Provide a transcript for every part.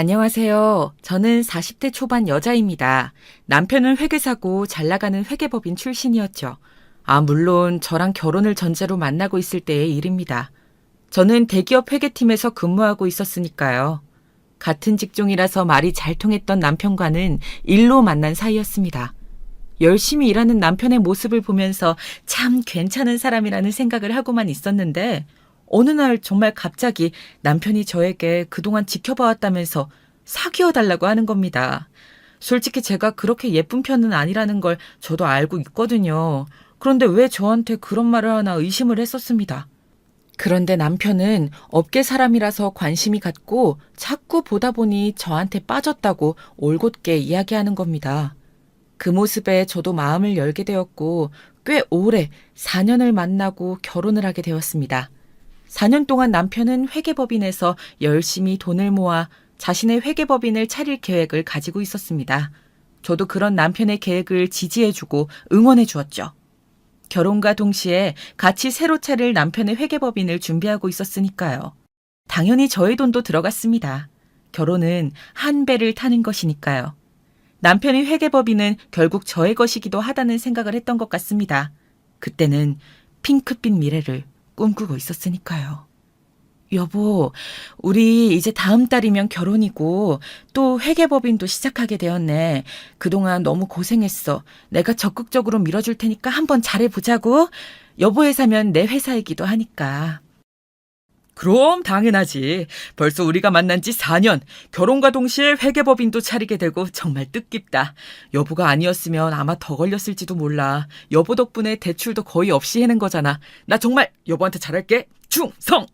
안녕하세요. 저는 40대 초반 여자입니다. 남편은 회계사고 잘 나가는 회계법인 출신이었죠. 물론 저랑 결혼을 전제로 만나고 있을 때의 일입니다. 저는 대기업 회계팀에서 근무하고 있었으니까요. 같은 직종이라서 말이 잘 통했던 남편과는 일로 만난 사이였습니다. 열심히 일하는 남편의 모습을 보면서 참 괜찮은 사람이라는 생각을 하고만 있었는데 어느 날 정말 갑자기 남편이 저에게 그동안 지켜봐왔다면서 사귀어달라고 하는 겁니다. 솔직히 제가 그렇게 예쁜 편은 아니라는 걸 저도 알고 있거든요. 그런데 왜 저한테 그런 말을 하나 의심을 했었습니다. 그런데 남편은 업계 사람이라서 관심이 갔고 자꾸 보다 보니 저한테 빠졌다고 올곧게 이야기하는 겁니다. 그 모습에 저도 마음을 열게 되었고 꽤 오래 4년을 만나고 결혼을 하게 되었습니다. 4년 동안 남편은 회계법인에서 열심히 돈을 모아 자신의 회계법인을 차릴 계획을 가지고 있었습니다. 저도 그런 남편의 계획을 지지해주고 응원해 주었죠. 결혼과 동시에 같이 새로 차릴 남편의 회계법인을 준비하고 있었으니까요. 당연히 저의 돈도 들어갔습니다. 결혼은 한 배를 타는 것이니까요. 남편의 회계법인은 결국 저의 것이기도 하다는 생각을 했던 것 같습니다. 그때는 핑크빛 미래를 꿈꾸고 있었으니까요. 여보, 우리 이제 다음 달이면 결혼이고 또 회계법인도 시작하게 되었네. 그동안 너무 고생했어. 내가 적극적으로 밀어줄 테니까 한번 잘해보자고. 여보 회사면 내 회사이기도 하니까. 그럼 당연하지. 벌써 우리가 만난 지 4년, 결혼과 동시에 회계법인도 차리게 되고 정말 뜻깊다. 여보가 아니었으면 아마 더 걸렸을지도 몰라. 여보 덕분에 대출도 거의 없이 해낸 거잖아. 나 정말 여보한테 잘할게. 충성!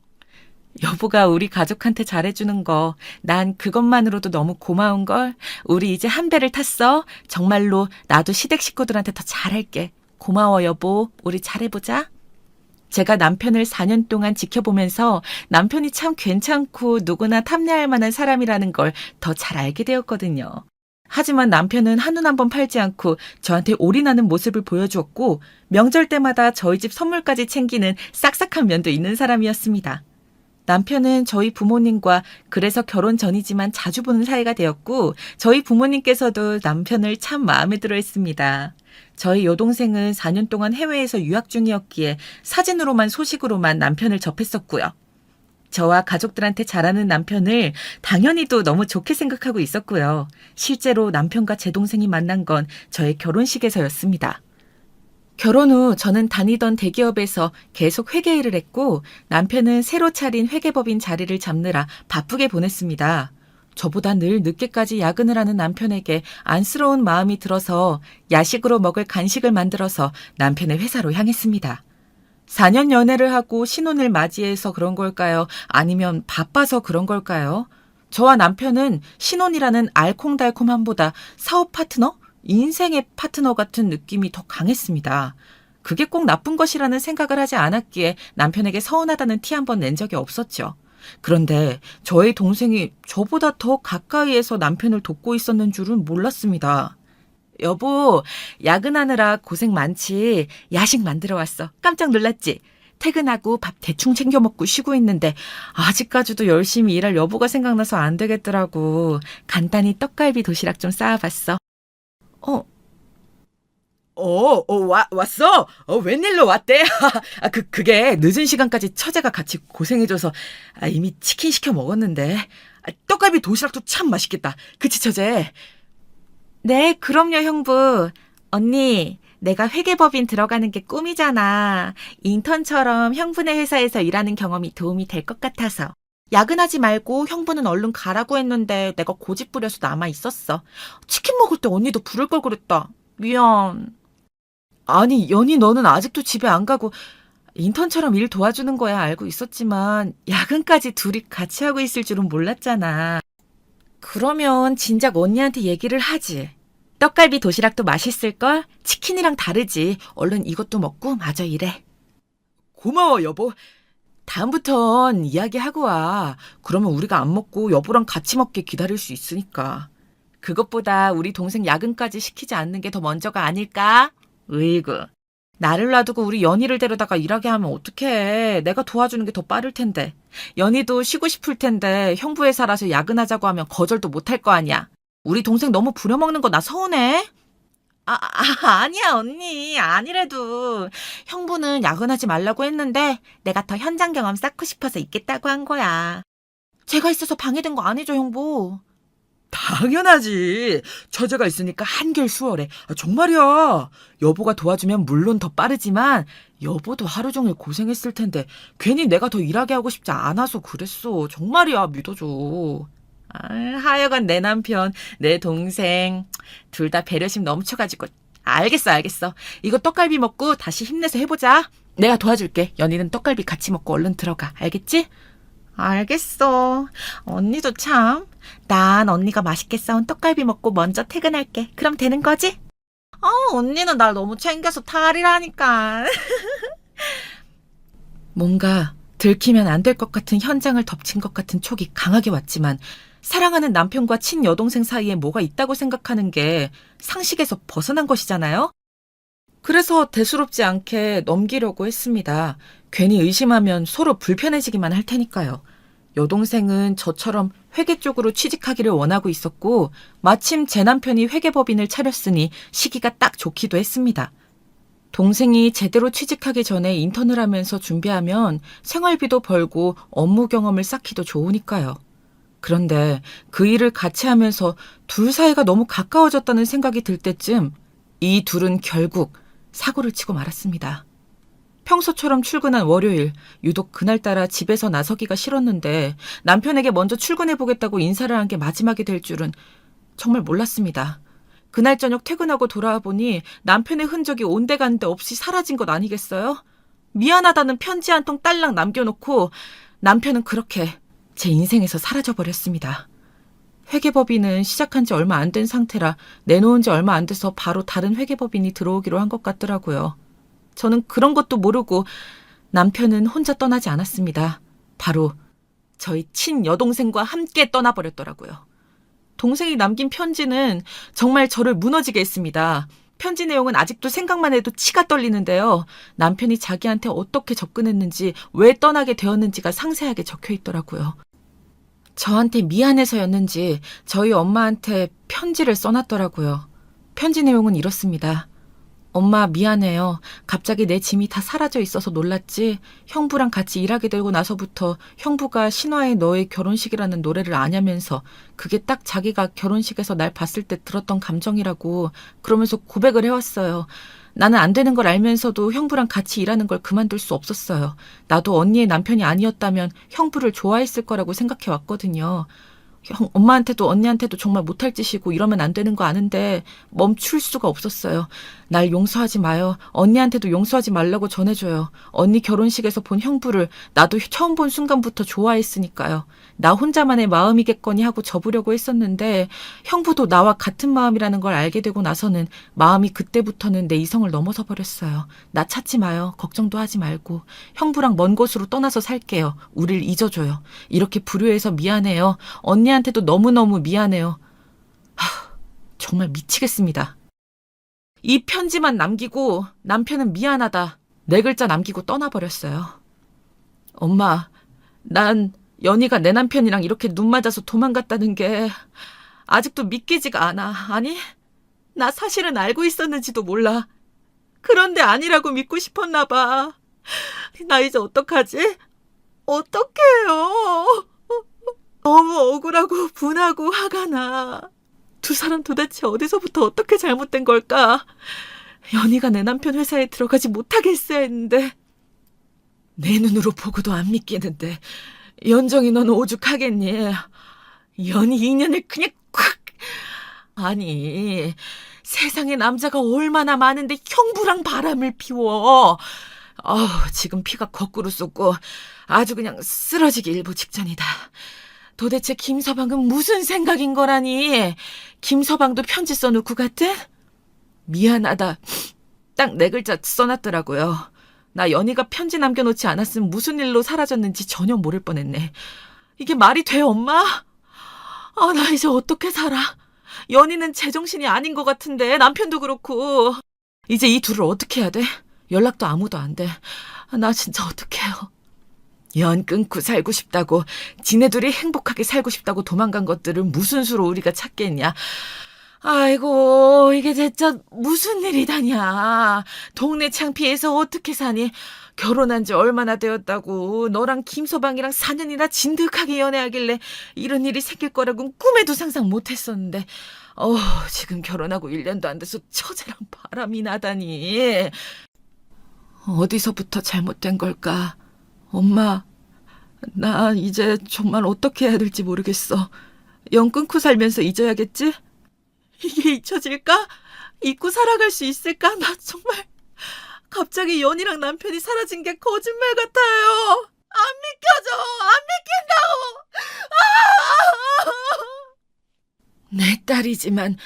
여보가 우리 가족한테 잘해주는 거, 난 그것만으로도 너무 고마운걸. 우리 이제 한 배를 탔어. 정말로 나도 시댁 식구들한테 더 잘할게. 고마워 여보. 우리 잘해보자. 제가 남편을 4년 동안 지켜보면서 남편이 참 괜찮고 누구나 탐내할 만한 사람이라는 걸 더 잘 알게 되었거든요. 하지만 남편은 한눈 한번 팔지 않고 저한테 올인하는 모습을 보여주었고 명절 때마다 저희 집 선물까지 챙기는 싹싹한 면도 있는 사람이었습니다. 남편은 저희 부모님과 그래서 결혼 전이지만 자주 보는 사이가 되었고 저희 부모님께서도 남편을 참 마음에 들어 했습니다. 저희 여동생은 4년 동안 해외에서 유학 중이었기에 사진으로만 소식으로만 남편을 접했었고요. 저와 가족들한테 잘하는 남편을 당연히도 너무 좋게 생각하고 있었고요. 실제로 남편과 제 동생이 만난 건 저의 결혼식에서였습니다. 결혼 후 저는 다니던 대기업에서 계속 회계 일을 했고 남편은 새로 차린 회계법인 자리를 잡느라 바쁘게 보냈습니다. 저보다 늘 늦게까지 야근을 하는 남편에게 안쓰러운 마음이 들어서 야식으로 먹을 간식을 만들어서 남편의 회사로 향했습니다. 4년 연애를 하고 신혼을 맞이해서 그런 걸까요? 아니면 바빠서 그런 걸까요? 저와 남편은 신혼이라는 알콩달콩함보다 사업 파트너? 인생의 파트너 같은 느낌이 더 강했습니다. 그게 꼭 나쁜 것이라는 생각을 하지 않았기에 남편에게 서운하다는 티 한 번 낸 적이 없었죠. 그런데 저의 동생이 저보다 더 가까이에서 남편을 돕고 있었는 줄은 몰랐습니다. 여보, 야근하느라 고생 많지. 야식 만들어 왔어. 깜짝 놀랐지? 퇴근하고 밥 대충 챙겨 먹고 쉬고 있는데 아직까지도 열심히 일할 여보가 생각나서 안 되겠더라고. 간단히 떡갈비 도시락 좀 쌓아봤어. 어, 왔어? 웬일로 왔대? 그게 늦은 시간까지 처제가 같이 고생해줘서 이미 치킨 시켜 먹었는데. 떡갈비 도시락도 참 맛있겠다. 그치, 처제? 네, 그럼요, 형부. 언니, 내가 회계법인 들어가는 게 꿈이잖아. 인턴처럼 형부네 회사에서 일하는 경험이 도움이 될 것 같아서. 야근하지 말고 형부는 얼른 가라고 했는데 내가 고집 부려서 남아 있었어. 치킨 먹을 때 언니도 부를 걸 그랬다. 미안. 아니, 연희 너는 아직도 집에 안 가고 인턴처럼 일 도와주는 거야 알고 있었지만 야근까지 둘이 같이 하고 있을 줄은 몰랐잖아. 그러면 진작 언니한테 얘기를 하지. 떡갈비 도시락도 맛있을걸? 치킨이랑 다르지. 얼른 이것도 먹고 마저 일해. 고마워, 여보. 다음부턴 이야기하고 와. 그러면 우리가 안 먹고 여보랑 같이 먹게 기다릴 수 있으니까. 그것보다 우리 동생 야근까지 시키지 않는 게 더 먼저가 아닐까? 으이구. 나를 놔두고 우리 연희를 데려다가 일하게 하면 어떡해. 내가 도와주는 게 더 빠를 텐데. 연희도 쉬고 싶을 텐데 형부 회사라서 야근하자고 하면 거절도 못할 거 아니야. 우리 동생 너무 부려먹는 거 나 서운해. 아니야, 언니. 아니래도 형부는 야근하지 말라고 했는데 내가 더 현장 경험 쌓고 싶어서 있겠다고 한 거야. 제가 있어서 방해된 거 아니죠, 형부? 당연하지. 처제가 있으니까 한결 수월해. 정말이야. 여보가 도와주면 물론 더 빠르지만 여보도 하루 종일 고생했을 텐데 괜히 내가 더 일하게 하고 싶지 않아서 그랬어. 정말이야. 믿어줘. 하여간 내 남편, 내 동생 둘 다 배려심 넘쳐가지고 알겠어. 이거 떡갈비 먹고 다시 힘내서 해보자. 내가 도와줄게. 연희는 떡갈비 같이 먹고 얼른 들어가. 알겠지? 알겠어. 언니도 참. 난 언니가 맛있게 싸운 떡갈비 먹고 먼저 퇴근할게. 그럼 되는 거지? 언니는 날 너무 챙겨서 탈이라니까. 뭔가 들키면 안 될 것 같은 현장을 덮친 것 같은 촉이 강하게 왔지만 사랑하는 남편과 친여동생 사이에 뭐가 있다고 생각하는 게 상식에서 벗어난 것이잖아요? 그래서 대수롭지 않게 넘기려고 했습니다. 괜히 의심하면 서로 불편해지기만 할 테니까요. 여동생은 저처럼 회계 쪽으로 취직하기를 원하고 있었고 마침 제 남편이 회계법인을 차렸으니 시기가 딱 좋기도 했습니다. 동생이 제대로 취직하기 전에 인턴을 하면서 준비하면 생활비도 벌고 업무 경험을 쌓기도 좋으니까요. 그런데 그 일을 같이 하면서 둘 사이가 너무 가까워졌다는 생각이 들 때쯤 이 둘은 결국 사고를 치고 말았습니다. 평소처럼 출근한 월요일, 유독 그날따라 집에서 나서기가 싫었는데 남편에게 먼저 출근해보겠다고 인사를 한 게 마지막이 될 줄은 정말 몰랐습니다. 그날 저녁 퇴근하고 돌아와 보니 남편의 흔적이 온데간데 없이 사라진 것 아니겠어요? 미안하다는 편지 한 통 딸랑 남겨놓고 남편은 그렇게 제 인생에서 사라져버렸습니다. 회계법인은 시작한 지 얼마 안 된 상태라 내놓은 지 얼마 안 돼서 바로 다른 회계법인이 들어오기로 한 것 같더라고요. 저는 그런 것도 모르고 남편은 혼자 떠나지 않았습니다. 바로 저희 친여동생과 함께 떠나버렸더라고요. 동생이 남긴 편지는 정말 저를 무너지게 했습니다. 편지 내용은 아직도 생각만 해도 치가 떨리는데요. 남편이 자기한테 어떻게 접근했는지, 왜 떠나게 되었는지가 상세하게 적혀 있더라고요. 저한테 미안해서였는지 저희 엄마한테 편지를 써놨더라고요. 편지 내용은 이렇습니다. 엄마 미안해요. 갑자기 내 짐이 다 사라져 있어서 놀랐지. 형부랑 같이 일하게 되고 나서부터 형부가 신화의 너의 결혼식이라는 노래를 아냐면서 그게 딱 자기가 결혼식에서 날 봤을 때 들었던 감정이라고 그러면서 고백을 해왔어요. 나는 안 되는 걸 알면서도 형부랑 같이 일하는 걸 그만둘 수 없었어요. 나도 언니의 남편이 아니었다면 형부를 좋아했을 거라고 생각해 왔거든요. 엄마한테도 언니한테도 정말 못할 짓이고 이러면 안 되는 거 아는데 멈출 수가 없었어요. 날 용서하지 마요. 언니한테도 용서하지 말라고 전해줘요. 언니 결혼식에서 본 형부를 나도 처음 본 순간부터 좋아했으니까요. 나 혼자만의 마음이겠거니 하고 접으려고 했었는데 형부도 나와 같은 마음이라는 걸 알게 되고 나서는 마음이 그때부터는 내 이성을 넘어서 버렸어요. 나 찾지 마요. 걱정도 하지 말고. 형부랑 먼 곳으로 떠나서 살게요. 우릴 잊어줘요. 이렇게 불효해서 미안해요. 언니한테도 너무너무 미안해요. 정말 미치겠습니다. 이 편지만 남기고 남편은 미안하다. 4글자 남기고 떠나버렸어요. 엄마, 난 연희가 내 남편이랑 이렇게 눈 맞아서 도망갔다는 게 아직도 믿기지가 않아. 아니, 나 사실은 알고 있었는지도 몰라. 그런데 아니라고 믿고 싶었나 봐. 나 이제 어떡하지? 어떡해요? 너무 억울하고 분하고 화가 나. 두 사람 도대체 어디서부터 어떻게 잘못된 걸까? 연희가 내 남편 회사에 들어가지 못하게 했어야 했는데 내 눈으로 보고도 안 믿기는데 연정이 넌 오죽하겠니? 연희 인연을 그냥 콱! 아니 세상에 남자가 얼마나 많은데 형부랑 바람을 피워. 지금 피가 거꾸로 쏟고 아주 그냥 쓰러지기 일보 직전이다. 도대체 김서방은 무슨 생각인 거라니? 김서방도 편지 써놓고 갔대? 미안하다. 딱 4글자 써놨더라고요. 나 연희가 편지 남겨놓지 않았으면 무슨 일로 사라졌는지 전혀 모를 뻔했네. 이게 말이 돼, 엄마? 나 이제 어떻게 살아? 연희는 제정신이 아닌 것 같은데 남편도 그렇고. 이제 이 둘을 어떻게 해야 돼? 연락도 아무도 안 돼. 나 진짜 어떡해요. 연 끊고 살고 싶다고, 지네들이 행복하게 살고 싶다고 도망간 것들을 무슨 수로 우리가 찾겠냐. 아이고, 이게 진짜 무슨 일이다냐. 동네 창피해서 어떻게 사니? 결혼한 지 얼마나 되었다고. 너랑 김서방이랑 4년이나 진득하게 연애하길래 이런 일이 생길 거라고는 꿈에도 상상 못했었는데, 지금 결혼하고 1년도 안 돼서 처제랑 바람이 나다니. 어디서부터 잘못된 걸까? 엄마, 나 이제 정말 어떻게 해야 될지 모르겠어. 연 끊고 살면서 잊어야겠지? 이게 잊혀질까? 잊고 살아갈 수 있을까? 나 정말 갑자기 연이랑 남편이 사라진 게 거짓말 같아요. 안 믿겨져. 안 믿긴다고. 내 딸이지만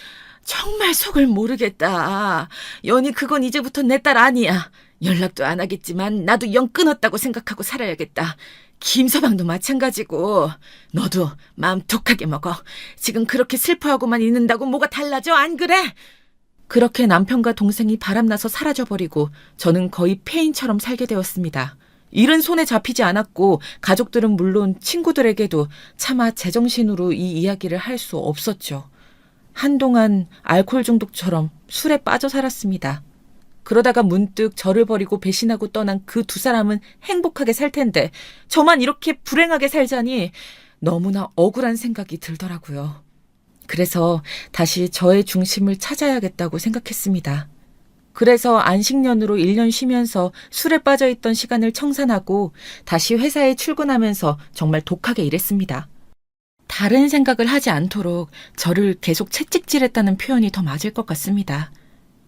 정말 속을 모르겠다. 연이 그건 이제부터 내 딸 아니야. 연락도 안 하겠지만 나도 연 끊었다고 생각하고 살아야겠다. 김서방도 마찬가지고. 너도 마음 독하게 먹어. 지금 그렇게 슬퍼하고만 있는다고 뭐가 달라져? 안 그래? 그렇게 남편과 동생이 바람나서 사라져버리고 저는 거의 폐인처럼 살게 되었습니다. 일은 손에 잡히지 않았고 가족들은 물론 친구들에게도 차마 제정신으로 이 이야기를 할 수 없었죠. 한동안 알코올 중독처럼 술에 빠져 살았습니다. 그러다가 문득 저를 버리고 배신하고 떠난 그 두 사람은 행복하게 살 텐데 저만 이렇게 불행하게 살자니 너무나 억울한 생각이 들더라고요. 그래서 다시 저의 중심을 찾아야겠다고 생각했습니다. 그래서 안식년으로 1년 쉬면서 술에 빠져있던 시간을 청산하고 다시 회사에 출근하면서 정말 독하게 일했습니다. 다른 생각을 하지 않도록 저를 계속 채찍질했다는 표현이 더 맞을 것 같습니다.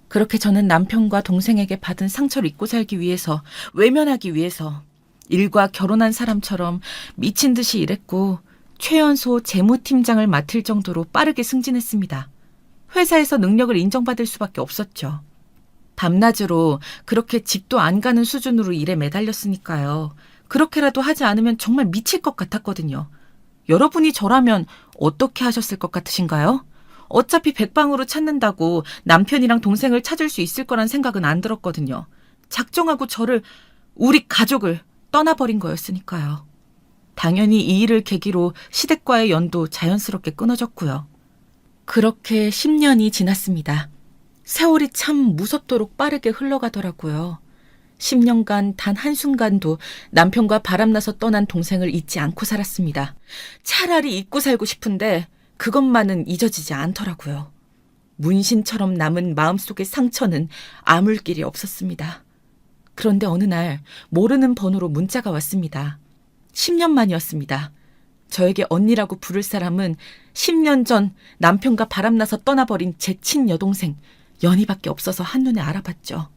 그렇게 저는 남편과 동생에게 받은 상처를 잊고 살기 위해서, 외면하기 위해서 일과 결혼한 사람처럼 미친 듯이 일했고 최연소 재무팀장을 맡을 정도로 빠르게 승진했습니다. 회사에서 능력을 인정받을 수밖에 없었죠. 밤낮으로 그렇게 집도 안 가는 수준으로 일에 매달렸으니까요. 그렇게라도 하지 않으면 정말 미칠 것 같았거든요. 여러분이 저라면 어떻게 하셨을 것 같으신가요? 어차피 백방으로 찾는다고 남편이랑 동생을 찾을 수 있을 거란 생각은 안 들었거든요. 작정하고 저를, 우리 가족을 떠나버린 거였으니까요. 당연히 이 일을 계기로 시댁과의 연도 자연스럽게 끊어졌고요. 그렇게 10년이 지났습니다. 세월이 참 무섭도록 빠르게 흘러가더라고요. 10년간 단 한순간도 남편과 바람나서 떠난 동생을 잊지 않고 살았습니다. 차라리 잊고 살고 싶은데 그것만은 잊어지지 않더라고요. 문신처럼 남은 마음속의 상처는 아물 길이 없었습니다. 그런데 어느 날 모르는 번호로 문자가 왔습니다. 10년 만이었습니다. 저에게 언니라고 부를 사람은 10년 전 남편과 바람나서 떠나버린 제 친여동생 연희밖에 없어서 한눈에 알아봤죠.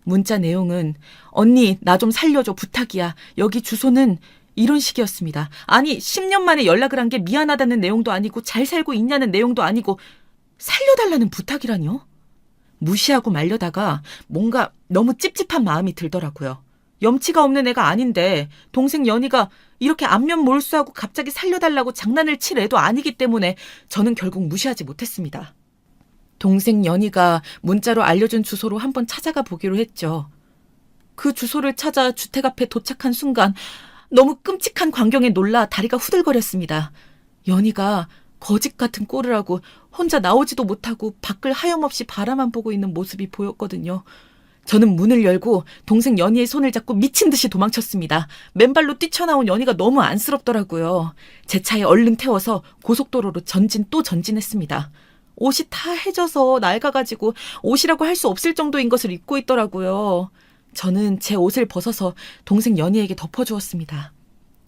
문자 내용은 언니 나 좀 살려줘 부탁이야. 여기 주소는 이런 식이었습니다. 아니 10년 만에 연락을 한 게 미안하다는 내용도 아니고 잘 살고 있냐는 내용도 아니고 살려달라는 부탁이라뇨? 무시하고 말려다가 뭔가 너무 찝찝한 마음이 들더라고요. 염치가 없는 애가 아닌데 동생 연희가 이렇게 안면 몰수하고 갑자기 살려달라고 장난을 칠 애도 아니기 때문에 저는 결국 무시하지 못했습니다. 동생 연희가 문자로 알려준 주소로 한번 찾아가 보기로 했죠. 그 주소를 찾아 주택 앞에 도착한 순간 너무 끔찍한 광경에 놀라 다리가 후들거렸습니다. 연희가 거짓 같은 꼴을 하고 혼자 나오지도 못하고 밖을 하염없이 바라만 보고 있는 모습이 보였거든요. 저는 문을 열고 동생 연희의 손을 잡고 미친 듯이 도망쳤습니다. 맨발로 뛰쳐나온 연희가 너무 안쓰럽더라고요. 제 차에 얼른 태워서 고속도로로 전진 또 전진했습니다. 옷이 다 해져서 낡아가지고 옷이라고 할 수 없을 정도인 것을 입고 있더라고요. 저는 제 옷을 벗어서 동생 연희에게 덮어주었습니다.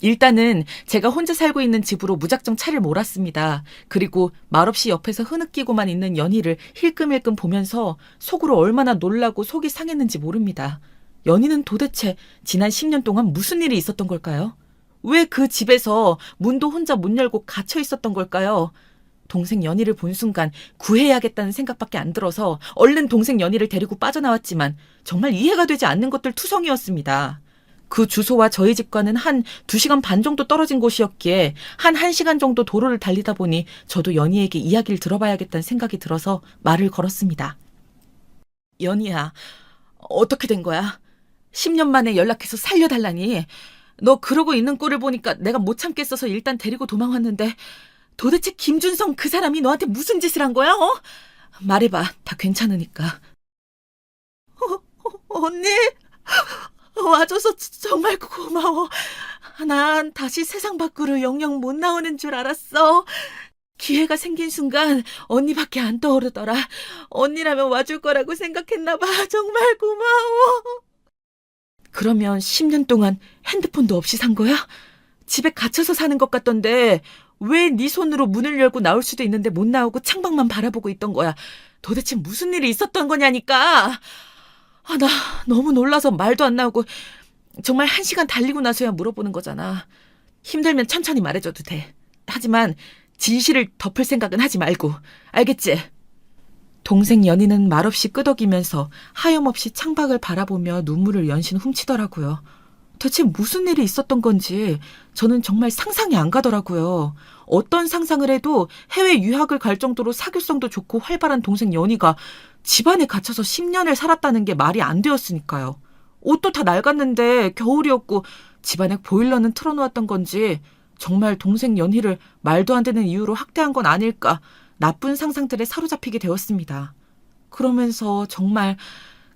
일단은 제가 혼자 살고 있는 집으로 무작정 차를 몰았습니다. 그리고 말없이 옆에서 흐느끼고만 있는 연희를 힐끔힐끔 보면서 속으로 얼마나 놀라고 속이 상했는지 모릅니다. 연희는 도대체 지난 10년 동안 무슨 일이 있었던 걸까요? 왜 그 집에서 문도 혼자 못 열고 갇혀 있었던 걸까요? 동생 연희를 본 순간 구해야겠다는 생각밖에 안 들어서 얼른 동생 연희를 데리고 빠져나왔지만 정말 이해가 되지 않는 것들 투성이었습니다. 그 주소와 저희 집과는 한 2시간 반 정도 떨어진 곳이었기에 한 1시간 정도 도로를 달리다 보니 저도 연희에게 이야기를 들어봐야겠다는 생각이 들어서 말을 걸었습니다. 연희야, 어떻게 된 거야? 10년 만에 연락해서 살려달라니. 너 그러고 있는 꼴을 보니까 내가 못 참겠어서 일단 데리고 도망왔는데 도대체 김준성 그 사람이 너한테 무슨 짓을 한 거야? 어? 말해봐. 다 괜찮으니까. 언니, 와줘서 정말 고마워. 난 다시 세상 밖으로 영영 못 나오는 줄 알았어. 기회가 생긴 순간 언니밖에 안 떠오르더라. 언니라면 와줄 거라고 생각했나 봐. 정말 고마워. 그러면 10년 동안 핸드폰도 없이 산 거야? 집에 갇혀서 사는 것 같던데 왜 네 손으로 문을 열고 나올 수도 있는데 못 나오고 창밖만 바라보고 있던 거야? 도대체 무슨 일이 있었던 거냐니까. 나 너무 놀라서 말도 안 나오고 정말 1시간 달리고 나서야 물어보는 거잖아. 힘들면 천천히 말해줘도 돼. 하지만 진실을 덮을 생각은 하지 말고. 알겠지? 동생 연희는 말없이 끄덕이면서 하염없이 창밖을 바라보며 눈물을 연신 훔치더라고요. 대체 무슨 일이 있었던 건지 저는 정말 상상이 안 가더라고요. 어떤 상상을 해도 해외 유학을 갈 정도로 사교성도 좋고 활발한 동생 연희가 집안에 갇혀서 10년을 살았다는 게 말이 안 되었으니까요. 옷도 다 낡았는데 겨울이었고 집안에 보일러는 틀어놓았던 건지 정말 동생 연희를 말도 안 되는 이유로 학대한 건 아닐까 나쁜 상상들에 사로잡히게 되었습니다. 그러면서 정말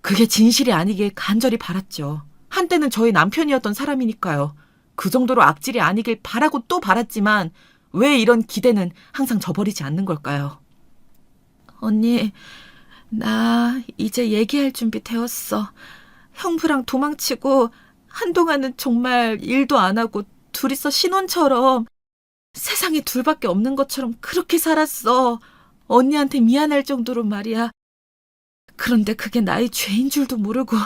그게 진실이 아니길 간절히 바랐죠. 한때는 저희 남편이었던 사람이니까요. 그 정도로 악질이 아니길 바라고 또 바랐지만 왜 이런 기대는 항상 저버리지 않는 걸까요? 언니, 나 이제 얘기할 준비 되었어. 형부랑 도망치고 한동안은 정말 일도 안 하고 둘이서 신혼처럼 세상에 둘밖에 없는 것처럼 그렇게 살았어. 언니한테 미안할 정도로 말이야. 그런데 그게 나의 죄인 줄도 모르고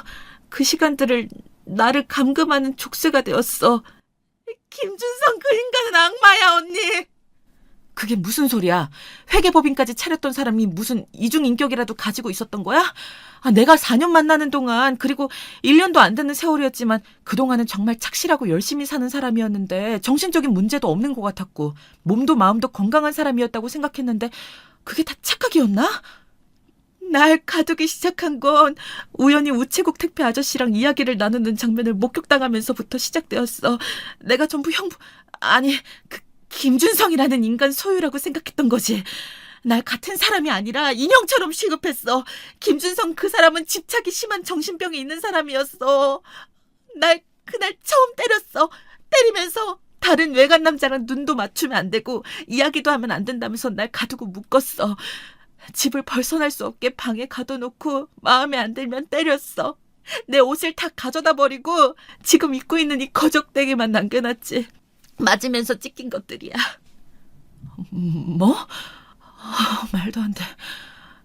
그 시간들을 나를 감금하는 족쇄가 되었어. 김준성 그 인간은 악마야, 언니. 그게 무슨 소리야? 회계법인까지 차렸던 사람이 무슨 이중인격이라도 가지고 있었던 거야? 내가 4년 만나는 동안 그리고 1년도 안 되는 세월이었지만 그동안은 정말 착실하고 열심히 사는 사람이었는데 정신적인 문제도 없는 것 같았고 몸도 마음도 건강한 사람이었다고 생각했는데 그게 다 착각이었나? 날 가두기 시작한 건 우연히 우체국 택배 아저씨랑 이야기를 나누는 장면을 목격당하면서부터 시작되었어. 내가 전부 김준성이라는 인간 소유라고 생각했던 거지. 날 같은 사람이 아니라 인형처럼 취급했어. 김준성 그 사람은 집착이 심한 정신병이 있는 사람이었어. 날 그날 처음 때렸어. 때리면서 다른 외간 남자랑 눈도 맞추면 안 되고 이야기도 하면 안 된다면서 날 가두고 묶었어. 집을 벗어날 수 없게 방에 가둬놓고 마음에 안 들면 때렸어. 내 옷을 다 가져다 버리고 지금 입고 있는 이 거적대기만 남겨놨지. 맞으면서 찢긴 것들이야. 뭐? 말도 안 돼.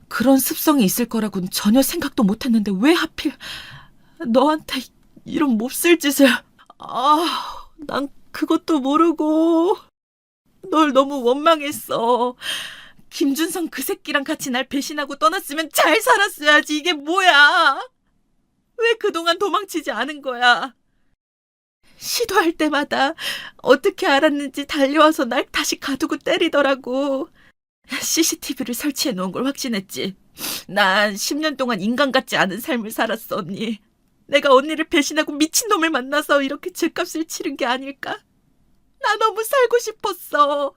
그런 습성이 있을 거라고는 전혀 생각도 못했는데 왜 하필 너한테 이런 몹쓸 짓을. 난 그것도 모르고 널 너무 원망했어. 김준성 그 새끼랑 같이 날 배신하고 떠났으면 잘 살았어야지. 이게 뭐야? 왜 그동안 도망치지 않은 거야? 시도할 때마다 어떻게 알았는지 달려와서 날 다시 가두고 때리더라고. CCTV를 설치해 놓은 걸 확신했지. 난 10년 동안 인간 같지 않은 삶을 살았어, 언니. 내가 언니를 배신하고 미친놈을 만나서 이렇게 죗값을 치른 게 아닐까? 나 너무 살고 싶었어.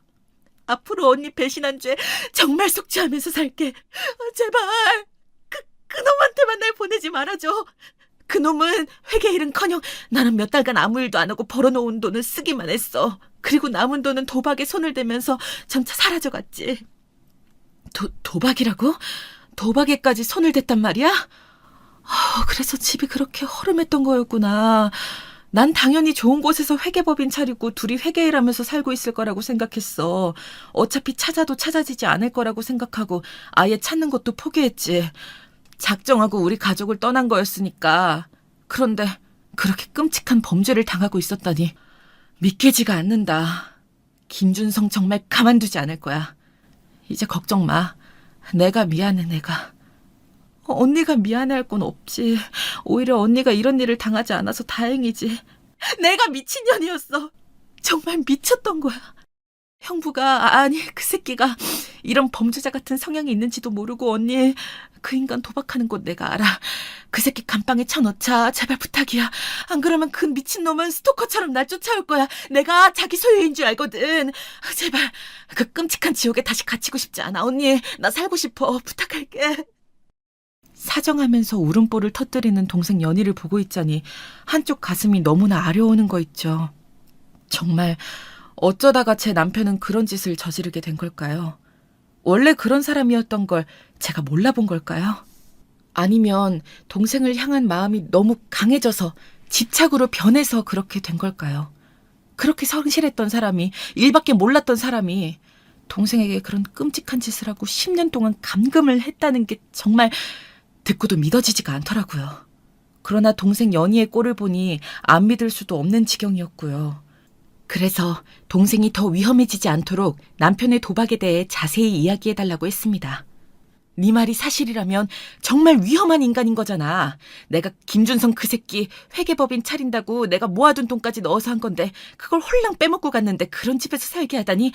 앞으로 언니 배신한 죄 정말 속죄하면서 살게. 제발 그놈한테만 날 보내지 말아줘. 그놈은 회계 일은커녕 나는 몇 달간 아무 일도 안 하고 벌어놓은 돈을 쓰기만 했어. 그리고 남은 돈은 도박에 손을 대면서 점차 사라져갔지. 도박이라고? 도박에까지 손을 댔단 말이야? 그래서 집이 그렇게 허름했던 거였구나. 난 당연히 좋은 곳에서 회계법인 차리고 둘이 회계일하면서 살고 있을 거라고 생각했어. 어차피 찾아도 찾아지지 않을 거라고 생각하고 아예 찾는 것도 포기했지. 작정하고 우리 가족을 떠난 거였으니까. 그런데 그렇게 끔찍한 범죄를 당하고 있었다니 믿기지가 않는다. 김준성 정말 가만두지 않을 거야. 이제 걱정 마. 내가 미안해, 내가. 언니가 미안해할 건 없지. 오히려 언니가 이런 일을 당하지 않아서 다행이지. 내가 미친년이었어. 정말 미쳤던 거야. 형부가, 아니, 그 새끼가 이런 범죄자 같은 성향이 있는지도 모르고 언니, 그 인간 도박하는 곳 내가 알아. 그 새끼 감방에 쳐넣자. 제발 부탁이야. 안 그러면 그 미친놈은 스토커처럼 날 쫓아올 거야. 내가 자기 소유인 줄 알거든. 제발 그 끔찍한 지옥에 다시 갇히고 싶지 않아. 언니, 나 살고 싶어. 부탁할게. 사정하면서 울음보를 터뜨리는 동생 연희를 보고 있자니 한쪽 가슴이 너무나 아려오는 거 있죠. 정말 어쩌다가 제 남편은 그런 짓을 저지르게 된 걸까요? 원래 그런 사람이었던 걸 제가 몰라본 걸까요? 아니면 동생을 향한 마음이 너무 강해져서 집착으로 변해서 그렇게 된 걸까요? 그렇게 성실했던 사람이, 일밖에 몰랐던 사람이 동생에게 그런 끔찍한 짓을 하고 10년 동안 감금을 했다는 게 정말 듣고도 믿어지지가 않더라고요. 그러나 동생 연희의 꼴을 보니 안 믿을 수도 없는 지경이었고요. 그래서 동생이 더 위험해지지 않도록 남편의 도박에 대해 자세히 이야기해달라고 했습니다. 네 말이 사실이라면 정말 위험한 인간인 거잖아. 내가 김준성 그 새끼 회계법인 차린다고 내가 모아둔 돈까지 넣어서 한 건데 그걸 홀랑 빼먹고 갔는데 그런 집에서 살게 하다니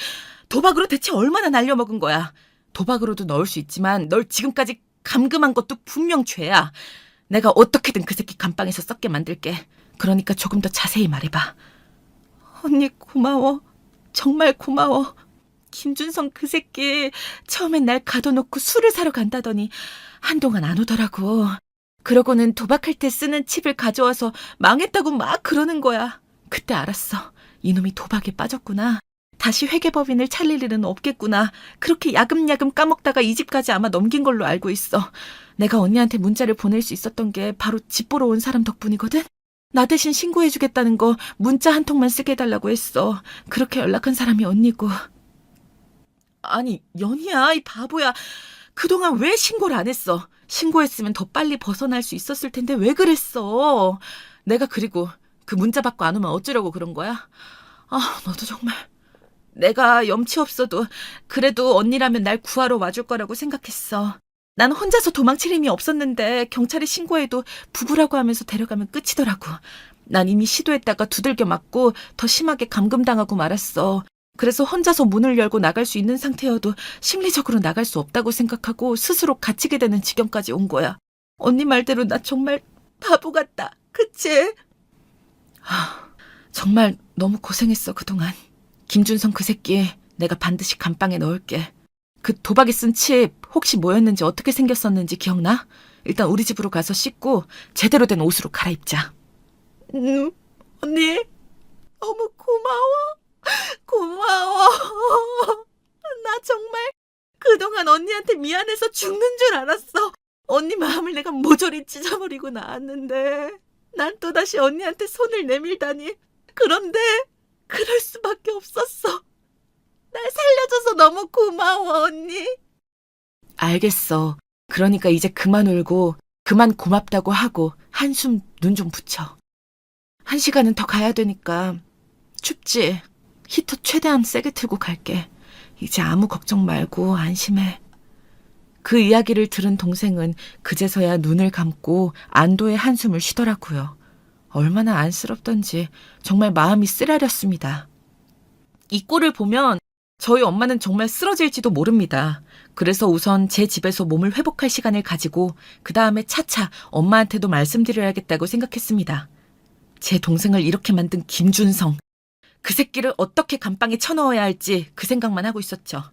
도박으로 대체 얼마나 날려먹은 거야. 도박으로도 넣을 수 있지만 널 지금까지 감금한 것도 분명 죄야. 내가 어떻게든 그 새끼 감방에서 썩게 만들게. 그러니까 조금 더 자세히 말해봐. 언니 고마워. 정말 고마워. 김준성 그 새끼 처음엔 날 가둬놓고 술을 사러 간다더니 한동안 안 오더라고. 그러고는 도박할 때 쓰는 칩을 가져와서 망했다고 막 그러는 거야. 그때 알았어. 이놈이 도박에 빠졌구나. 다시 회계법인을 차릴 일은 없겠구나. 그렇게 야금야금 까먹다가 이 집까지 아마 넘긴 걸로 알고 있어. 내가 언니한테 문자를 보낼 수 있었던 게 바로 집 보러 온 사람 덕분이거든. 나 대신 신고해주겠다는 거 문자 한 통만 쓰게 해달라고 했어. 그렇게 연락한 사람이 언니고. 아니, 연희야, 이 바보야. 그동안 왜 신고를 안 했어? 신고했으면 더 빨리 벗어날 수 있었을 텐데 왜 그랬어? 내가 그리고 그 문자 받고 안 오면 어쩌려고 그런 거야? 아, 너도 정말. 내가 염치 없어도 그래도 언니라면 날 구하러 와줄 거라고 생각했어. 난 혼자서 도망칠 힘이 없었는데 경찰에 신고해도 부부라고 하면서 데려가면 끝이더라고. 난 이미 시도했다가 두들겨 맞고 더 심하게 감금당하고 말았어. 그래서 혼자서 문을 열고 나갈 수 있는 상태여도 심리적으로 나갈 수 없다고 생각하고 스스로 갇히게 되는 지경까지 온 거야. 언니 말대로 나 정말 바보 같다. 그치? 정말 너무 고생했어 그동안. 김준성 그 새끼 내가 반드시 감방에 넣을게. 그 도박에 쓴 칩 혹시 뭐였는지 어떻게 생겼었는지 기억나? 일단 우리 집으로 가서 씻고 제대로 된 옷으로 갈아입자. 언니 너무 고마워. 고마워. 나 정말 그동안 언니한테 미안해서 죽는 줄 알았어. 언니 마음을 내가 모조리 찢어버리고 나왔는데 난 또다시 언니한테 손을 내밀다니. 그런데 그럴 수밖에 없었어. 날 살려줘서 너무 고마워, 언니. 알겠어. 그러니까 이제 그만 울고 그만 고맙다고 하고 한숨 눈 좀 붙여. 1시간은 더 가야 되니까. 춥지? 히터 최대한 세게 틀고 갈게. 이제 아무 걱정 말고 안심해. 그 이야기를 들은 동생은 그제서야 눈을 감고 안도의 한숨을 쉬더라고요. 얼마나 안쓰럽던지 정말 마음이 쓰라렸습니다. 이 꼴을 보면 저희 엄마는 정말 쓰러질지도 모릅니다. 그래서 우선 제 집에서 몸을 회복할 시간을 가지고 그 다음에 차차 엄마한테도 말씀드려야겠다고 생각했습니다. 제 동생을 이렇게 만든 김준성. 그 새끼를 어떻게 감방에 쳐넣어야 할지 그 생각만 하고 있었죠.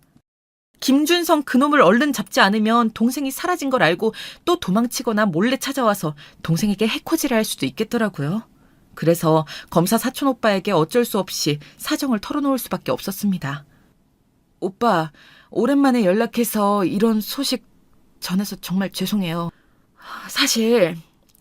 김준성 그놈을 얼른 잡지 않으면 동생이 사라진 걸 알고 또 도망치거나 몰래 찾아와서 동생에게 해코지를 할 수도 있겠더라고요. 그래서 검사 사촌 오빠에게 어쩔 수 없이 사정을 털어놓을 수밖에 없었습니다. 오빠, 오랜만에 연락해서 이런 소식 전해서 정말 죄송해요. 사실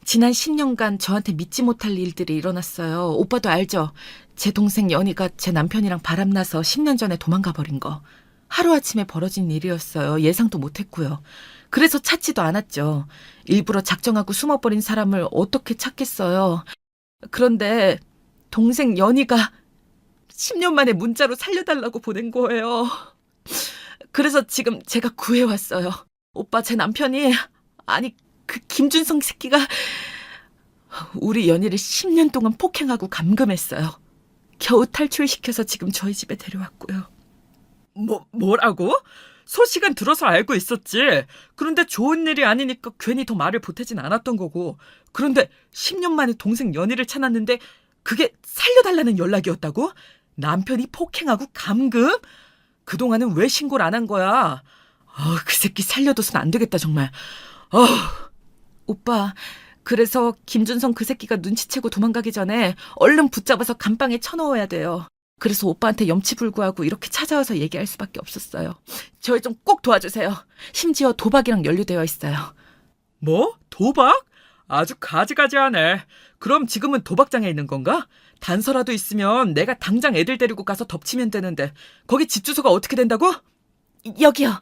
지난 10년간 저한테 믿지 못할 일들이 일어났어요. 오빠도 알죠? 제 동생 연희가 제 남편이랑 바람나서 10년 전에 도망가 버린 거. 하루아침에 벌어진 일이었어요. 예상도 못했고요. 그래서 찾지도 않았죠. 일부러 작정하고 숨어버린 사람을 어떻게 찾겠어요. 그런데 동생 연희가 10년 만에 문자로 살려달라고 보낸 거예요. 그래서 지금 제가 구해왔어요. 오빠, 제 남편이, 아니 그 김준성 새끼가 우리 연희를 10년 동안 폭행하고 감금했어요. 겨우 탈출시켜서 지금 저희 집에 데려왔고요. 뭐라고? 소식은 들어서 알고 있었지. 그런데 좋은 일이 아니니까 괜히 더 말을 보태진 않았던 거고. 그런데 10년 만에 동생 연희를 찾았는데 그게 살려달라는 연락이었다고? 남편이 폭행하고 감금? 그동안은 왜 신고를 안 한 거야? 그 새끼 살려둬선 안 되겠다, 정말. 오빠, 그래서 김준성 그 새끼가 눈치채고 도망가기 전에 얼른 붙잡아서 감방에 쳐넣어야 돼요. 그래서 오빠한테 염치불구하고 이렇게 찾아와서 얘기할 수밖에 없었어요. 저희 좀 꼭 도와주세요. 심지어 도박이랑 연루되어 있어요. 뭐? 도박? 아주 가지가지하네. 그럼 지금은 도박장에 있는 건가? 단서라도 있으면 내가 당장 애들 데리고 가서 덮치면 되는데 거기 집 주소가 어떻게 된다고? 여기요.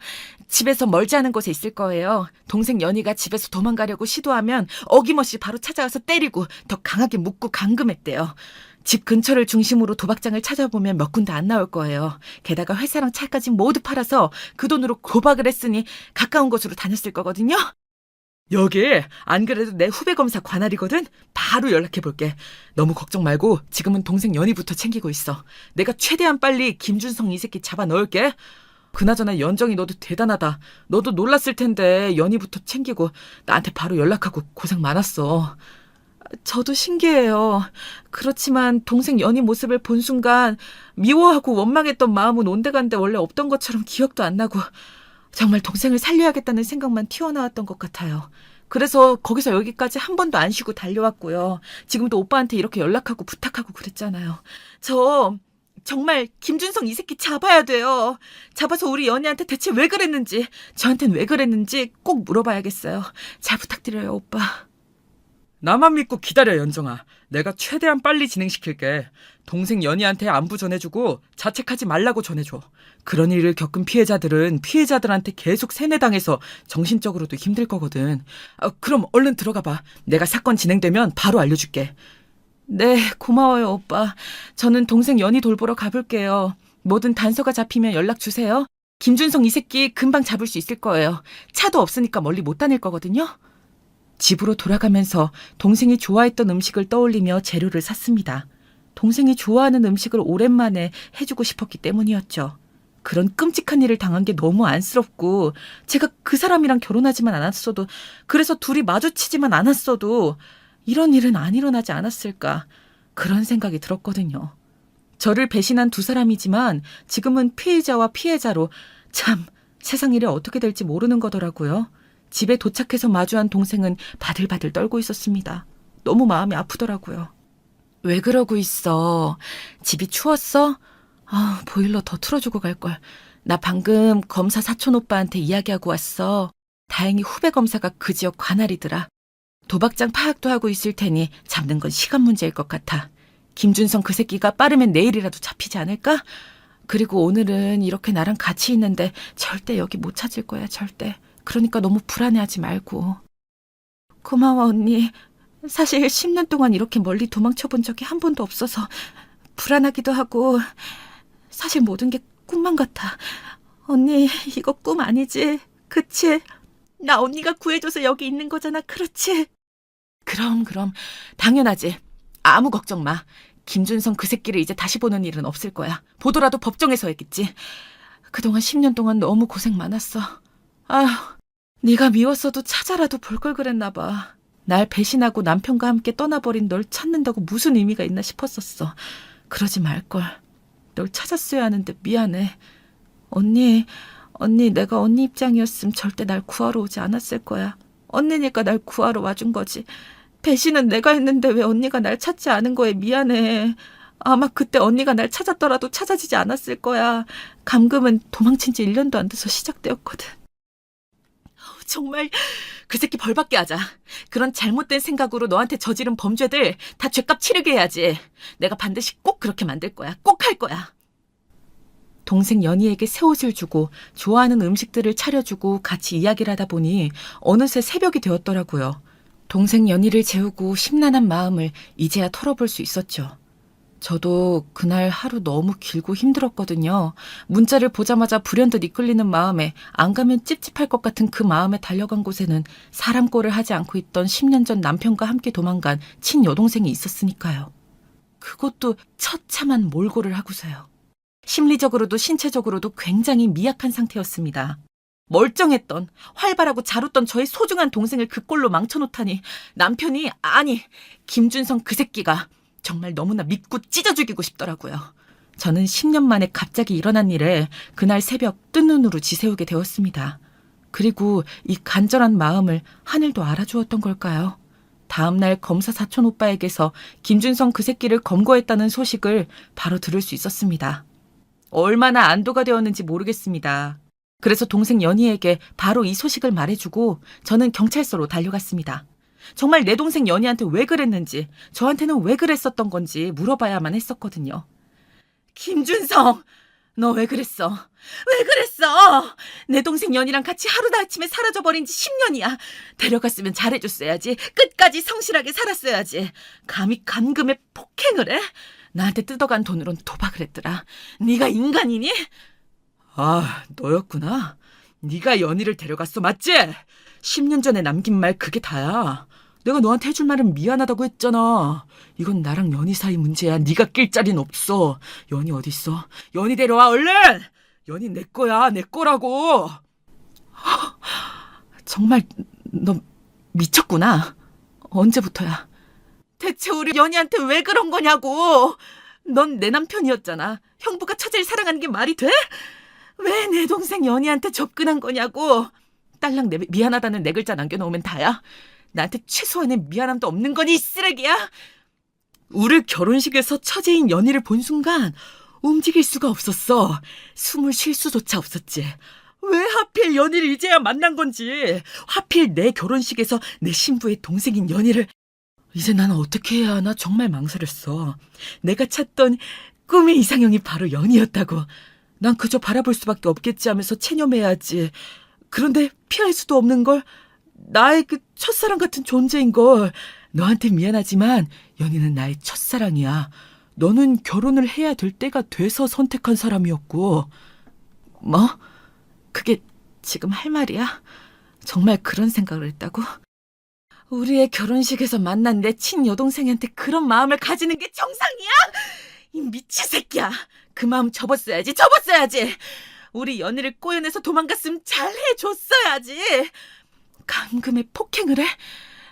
집에서 멀지 않은 곳에 있을 거예요. 동생 연희가 집에서 도망가려고 시도하면 어김없이 바로 찾아와서 때리고 더 강하게 묶고 감금했대요. 집 근처를 중심으로 도박장을 찾아보면 몇 군데 안 나올 거예요. 게다가 회사랑 차까지 모두 팔아서 그 돈으로 도박을 했으니 가까운 곳으로 다녔을 거거든요. 여기 안 그래도 내 후배 검사 관할이거든? 바로 연락해볼게. 너무 걱정 말고 지금은 동생 연희부터 챙기고 있어. 내가 최대한 빨리 김준성 이 새끼 잡아 넣을게. 그나저나 연정이 너도 대단하다. 너도 놀랐을 텐데 연희부터 챙기고 나한테 바로 연락하고 고생 많았어. 저도 신기해요. 그렇지만 동생 연희 모습을 본 순간 미워하고 원망했던 마음은 온데간데 원래 없던 것처럼 기억도 안 나고 정말 동생을 살려야겠다는 생각만 튀어나왔던 것 같아요. 그래서 거기서 여기까지 한 번도 안 쉬고 달려왔고요. 지금도 오빠한테 이렇게 연락하고 부탁하고 그랬잖아요. 저 정말 김준성 이 새끼 잡아야 돼요. 잡아서 우리 연희한테 대체 왜 그랬는지, 저한텐 왜 그랬는지 꼭 물어봐야겠어요. 잘 부탁드려요, 오빠. 나만 믿고 기다려, 연정아. 내가 최대한 빨리 진행시킬게. 동생 연희한테 안부 전해주고 자책하지 말라고 전해줘. 그런 일을 겪은 피해자들은 피해자들한테 계속 세뇌당해서 정신적으로도 힘들 거거든. 그럼 얼른 들어가 봐. 내가 사건 진행되면 바로 알려줄게. 네, 고마워요, 오빠. 저는 동생 연희 돌보러 가볼게요. 뭐든 단서가 잡히면 연락 주세요. 김준성 이 새끼 금방 잡을 수 있을 거예요. 차도 없으니까 멀리 못 다닐 거거든요. 집으로 돌아가면서 동생이 좋아했던 음식을 떠올리며 재료를 샀습니다. 동생이 좋아하는 음식을 오랜만에 해주고 싶었기 때문이었죠. 그런 끔찍한 일을 당한 게 너무 안쓰럽고 제가 그 사람이랑 결혼하지만 않았어도 그래서 둘이 마주치지만 않았어도 이런 일은 안 일어나지 않았을까 그런 생각이 들었거든요. 저를 배신한 두 사람이지만 지금은 피해자와 피해자로 참 세상 일이 어떻게 될지 모르는 거더라고요. 집에 도착해서 마주한 동생은 바들바들 떨고 있었습니다. 너무 마음이 아프더라고요. 왜 그러고 있어? 집이 추웠어? 보일러 더 틀어주고 갈걸. 나 방금 검사 사촌 오빠한테 이야기하고 왔어. 다행히 후배 검사가 그 지역 관할이더라. 도박장 파악도 하고 있을 테니 잡는 건 시간 문제일 것 같아. 김준성 그 새끼가 빠르면 내일이라도 잡히지 않을까? 그리고 오늘은 이렇게 나랑 같이 있는데 절대 여기 못 찾을 거야, 절대. 그러니까 너무 불안해하지 말고. 고마워, 언니. 사실 10년 동안 이렇게 멀리 도망쳐본 적이 한 번도 없어서 불안하기도 하고 사실 모든 게 꿈만 같아. 언니, 이거 꿈 아니지? 그치? 나 언니가 구해줘서 여기 있는 거잖아, 그렇지? 그럼 당연하지. 아무 걱정 마. 김준성 그 새끼를 이제 다시 보는 일은 없을 거야. 보더라도 법정에서 했겠지. 그동안 10년 동안 너무 고생 많았어. 아휴, 네가 미웠어도 찾아라도 볼 걸 그랬나 봐. 날 배신하고 남편과 함께 떠나버린 널 찾는다고 무슨 의미가 있나 싶었었어. 그러지 말걸. 널 찾았어야 하는데 미안해. 언니 내가 언니 입장이었으면 절대 날 구하러 오지 않았을 거야. 언니니까 날 구하러 와준 거지. 배신은 내가 했는데 왜 언니가 날 찾지 않은 거에 미안해. 아마 그때 언니가 날 찾았더라도 찾아지지 않았을 거야. 감금은 도망친 지 1년도 안 돼서 시작되었거든. 정말 그 새끼 벌받게 하자. 그런 잘못된 생각으로 너한테 저지른 범죄들 다 죗값 치르게 해야지. 내가 반드시 꼭 그렇게 만들 거야. 꼭 할 거야. 동생 연희에게 새 옷을 주고 좋아하는 음식들을 차려주고 같이 이야기를 하다 보니 어느새 새벽이 되었더라고요. 동생 연희를 재우고 심란한 마음을 이제야 털어볼 수 있었죠. 저도 그날 하루 너무 길고 힘들었거든요. 문자를 보자마자 불현듯 이끌리는 마음에 안 가면 찝찝할 것 같은 그 마음에 달려간 곳에는 사람 꼴을 하지 않고 있던 10년 전 남편과 함께 도망간 친여동생이 있었으니까요. 그것도 처참한 몰골을 하고서요. 심리적으로도 신체적으로도 굉장히 미약한 상태였습니다. 멀쩡했던, 활발하고 잘 웃던 저의 소중한 동생을 그 꼴로 망쳐놓다니 남편이, 아니, 김준성 그 새끼가 정말 너무나 믿고 찢어 죽이고 싶더라고요. 저는 10년 만에 갑자기 일어난 일에 그날 새벽 뜬 눈으로 지새우게 되었습니다. 그리고 이 간절한 마음을 하늘도 알아주었던 걸까요? 다음날 검사 사촌 오빠에게서 김준성 그 새끼를 검거했다는 소식을 바로 들을 수 있었습니다. 얼마나 안도가 되었는지 모르겠습니다. 그래서 동생 연희에게 바로 이 소식을 말해주고 저는 경찰서로 달려갔습니다. 정말 내 동생 연희한테 왜 그랬는지, 저한테는 왜 그랬었던 건지 물어봐야만 했었거든요. 김준성, 너 왜 그랬어? 왜 그랬어? 내 동생 연희랑 같이 하루아침에 사라져버린 지 10년이야. 데려갔으면 잘해줬어야지. 끝까지 성실하게 살았어야지. 감히 감금에 폭행을 해? 나한테 뜯어간 돈으론 도박을 했더라. 네가 인간이니? 아, 너였구나. 네가 연희를 데려갔어, 맞지? 10년 전에 남긴 말 그게 다야. 내가 너한테 해줄 말은 미안하다고 했잖아. 이건 나랑 연희 사이 문제야. 네가 낄 자리는 없어. 연희 어디 있어? 연희 데려와, 얼른! 연희 내 거야, 내 거라고. 정말 너 미쳤구나. 언제부터야? 대체 우리 연희한테 왜 그런 거냐고. 넌 내 남편이었잖아. 형부가 처제를 사랑하는 게 말이 돼? 왜 내 동생 연희한테 접근한 거냐고. 딸랑 미안하다는 네 글자 남겨놓으면 다야. 나한테 최소한의 미안함도 없는 거니, 이 쓰레기야. 우리 결혼식에서 처제인 연희를 본 순간 움직일 수가 없었어. 숨을 쉴 수조차 없었지. 왜 하필 연희를 이제야 만난 건지. 하필 내 결혼식에서 내 신부의 동생인 연희를. 이제 나는 어떻게 해야 하나 정말 망설였어. 내가 찾던 꿈의 이상형이 바로 연희였다고. 난 그저 바라볼 수밖에 없겠지 하면서 체념해야지. 그런데 피할 수도 없는 걸. 나의 그 첫사랑 같은 존재인 걸. 너한테 미안하지만 연희는 나의 첫사랑이야. 너는 결혼을 해야 될 때가 돼서 선택한 사람이었고. 뭐? 그게 지금 할 말이야? 정말 그런 생각을 했다고? 우리의 결혼식에서 만난 내 친여동생한테 그런 마음을 가지는 게 정상이야? 이 미친 새끼야. 그 마음 접었어야지. 우리 연희를 꼬여내서 도망갔으면 잘해줬어야지. 감금에 폭행을 해?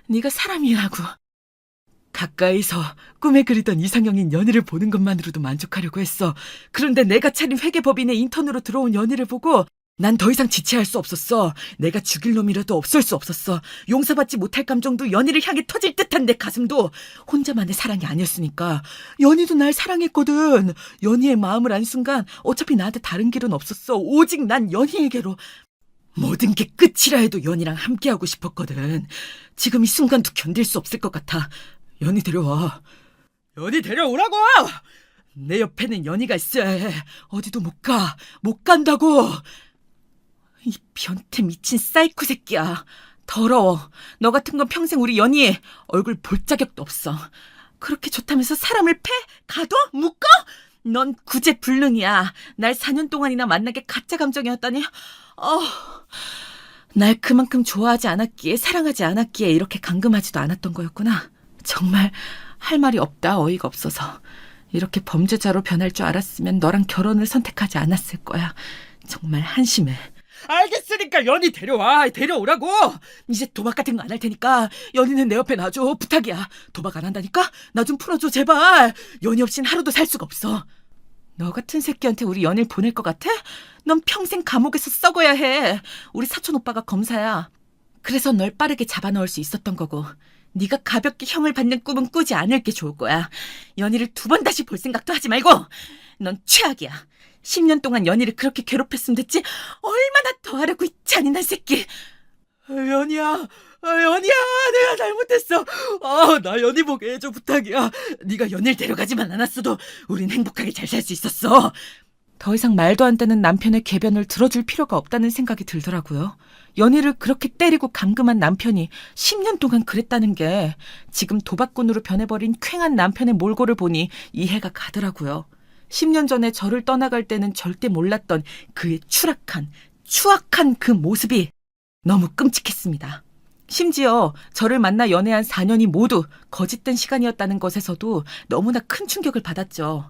네가 사람이라고. 가까이서 꿈에 그리던 이상형인 연희를 보는 것만으로도 만족하려고 했어. 그런데 내가 차린 회계법인의 인턴으로 들어온 연희를 보고 난 더 이상 지체할 수 없었어. 내가 죽일 놈이라도 없앨 수 없었어. 용서받지 못할 감정도 연희를 향해 터질 듯한 내 가슴도 혼자만의 사랑이 아니었으니까. 연희도 날 사랑했거든. 연희의 마음을 안 순간 어차피 나한테 다른 길은 없었어. 오직 난 연희에게로. 모든 게 끝이라 해도 연희랑 함께하고 싶었거든. 지금 이 순간도 견딜 수 없을 것 같아. 연희 데려와. 연희 데려오라고! 내 옆에는 연희가 있어야 해. 어디도 못 가. 못 간다고. 이 변태 미친 사이코 새끼야. 더러워. 너 같은 건 평생 우리 연희 얼굴 볼 자격도 없어. 그렇게 좋다면서 사람을 패? 가둬? 묶어? 넌 구제불능이야. 날 4년 동안이나 만난 게 가짜 감정이었다니. 날 그만큼 좋아하지 않았기에, 사랑하지 않았기에 이렇게 감금하지도 않았던 거였구나. 정말 할 말이 없다. 어이가 없어서. 이렇게 범죄자로 변할 줄 알았으면 너랑 결혼을 선택하지 않았을 거야. 정말 한심해. 알겠으니까 연희 데려오라고. 이제 도박 같은 거 안 할 테니까 연희는 내 옆에 놔줘. 부탁이야. 도박 안 한다니까? 나 좀 풀어줘 제발. 연희 없인 하루도 살 수가 없어. 너 같은 새끼한테 우리 연희를 보낼 것 같아? 넌 평생 감옥에서 썩어야 해. 우리 사촌 오빠가 검사야. 그래서 널 빠르게 잡아넣을 수 있었던 거고. 네가 가볍게 형을 받는 꿈은 꾸지 않을 게 좋을 거야. 연희를 2번 다시 볼 생각도 하지 말고. 넌 최악이야. 10년 동안 연희를 그렇게 괴롭혔으면 됐지. 얼마나 더 하려고 이 잔인한 새끼. 연희야, 내가 잘못했어. 나 연희 보게 해줘. 부탁이야. 네가 연희를 데려가지만 않았어도 우린 행복하게 잘 살 수 있었어. 더 이상 말도 안 되는 남편의 궤변을 들어줄 필요가 없다는 생각이 들더라고요. 연희를 그렇게 때리고 감금한 남편이 10년 동안 그랬다는 게 지금 도박꾼으로 변해버린 쾌한 남편의 몰골을 보니 이해가 가더라고요. 10년 전에 저를 떠나갈 때는 절대 몰랐던 그의 추악한 그 모습이 너무 끔찍했습니다. 심지어 저를 만나 연애한 4년이 모두 거짓된 시간이었다는 것에서도 너무나 큰 충격을 받았죠.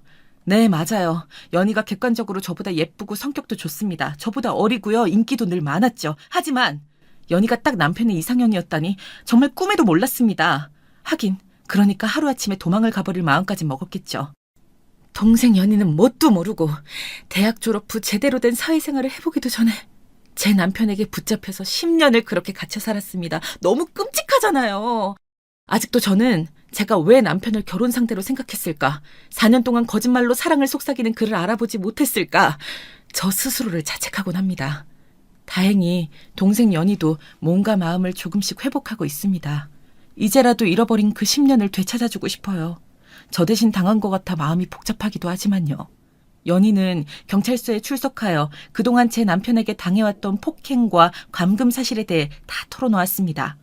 네, 맞아요. 연희가 객관적으로 저보다 예쁘고 성격도 좋습니다. 저보다 어리고요. 인기도 늘 많았죠. 하지만 연희가 딱 남편의 이상형이었다니 정말 꿈에도 몰랐습니다. 하긴 그러니까 하루아침에 도망을 가버릴 마음까지 먹었겠죠. 동생 연희는 뭣도 모르고 대학 졸업 후 제대로 된 사회생활을 해보기도 전에 제 남편에게 붙잡혀서 10년을 그렇게 갇혀 살았습니다. 너무 끔찍하잖아요. 아직도 저는 제가 왜 남편을 결혼 상대로 생각했을까? 4년 동안 거짓말로 사랑을 속삭이는 그를 알아보지 못했을까? 저 스스로를 자책하곤 합니다. 다행히 동생 연희도 몸과 마음을 조금씩 회복하고 있습니다. 이제라도 잃어버린 그 10년을 되찾아주고 싶어요. 저 대신 당한 것 같아 마음이 복잡하기도 하지만요. 연희는 경찰서에 출석하여 그동안 제 남편에게 당해왔던 폭행과 감금 사실에 대해 다 털어놓았습니다.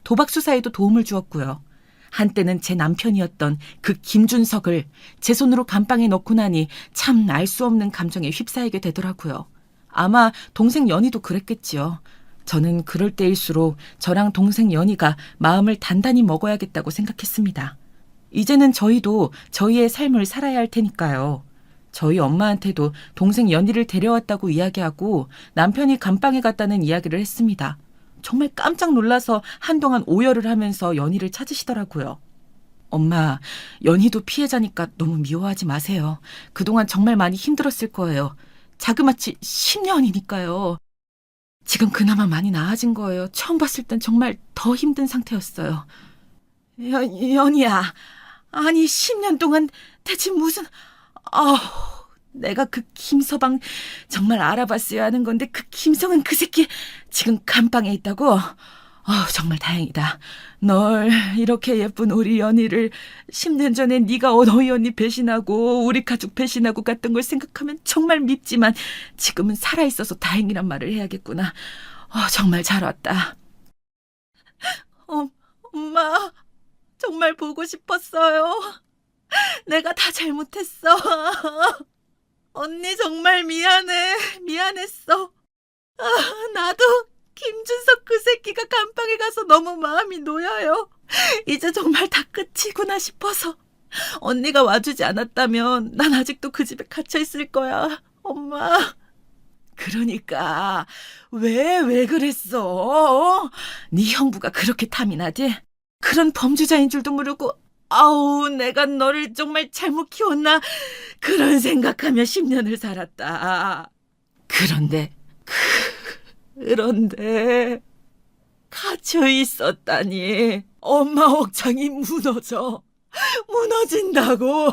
도박 수사에도 도움을 주었고요. 한때는 제 남편이었던 그 김준석을 제 손으로 감방에 넣고 나니 참 알 수 없는 감정에 휩싸이게 되더라고요. 아마 동생 연희도 그랬겠지요. 저는 그럴 때일수록 저랑 동생 연희가 마음을 단단히 먹어야겠다고 생각했습니다. 이제는 저희도 저희의 삶을 살아야 할 테니까요. 저희 엄마한테도 동생 연희를 데려왔다고 이야기하고 남편이 감방에 갔다는 이야기를 했습니다. 정말 깜짝 놀라서 한동안 오열을 하면서 연희를 찾으시더라고요. 엄마, 연희도 피해자니까 너무 미워하지 마세요. 그동안 정말 많이 힘들었을 거예요. 자그마치 10년이니까요. 지금 그나마 많이 나아진 거예요. 처음 봤을 땐 정말 더 힘든 상태였어요. 연희야, 아니 10년 동안 대체 무슨... 내가 그 김서방 정말 알아봤어야 하는 건데 그 김성은 그 새끼 지금 감방에 있다고? 정말 다행이다. 널 이렇게 예쁜 우리 연희를 10년 전에 네가 너희 언니 배신하고 우리 가족 배신하고 갔던 걸 생각하면 정말 밉지만 지금은 살아있어서 다행이란 말을 해야겠구나. 정말 잘 왔다. 엄마, 정말 보고 싶었어요. 내가 다 잘못했어. 언니 정말 미안했어. 나도 김준석 그 새끼가 감방에 가서 너무 마음이 놓여요. 이제 정말 다 끝이구나 싶어서. 언니가 와주지 않았다면 난 아직도 그 집에 갇혀 있을 거야, 엄마. 그러니까 왜 그랬어? 네 형부가 그렇게 탐이 나지? 그런 범죄자인 줄도 모르고 내가 너를 정말 잘못 키웠나? 그런 생각하며 10년을 살았다. 그런데 갇혀 있었다니. 엄마 억장이 무너진다고.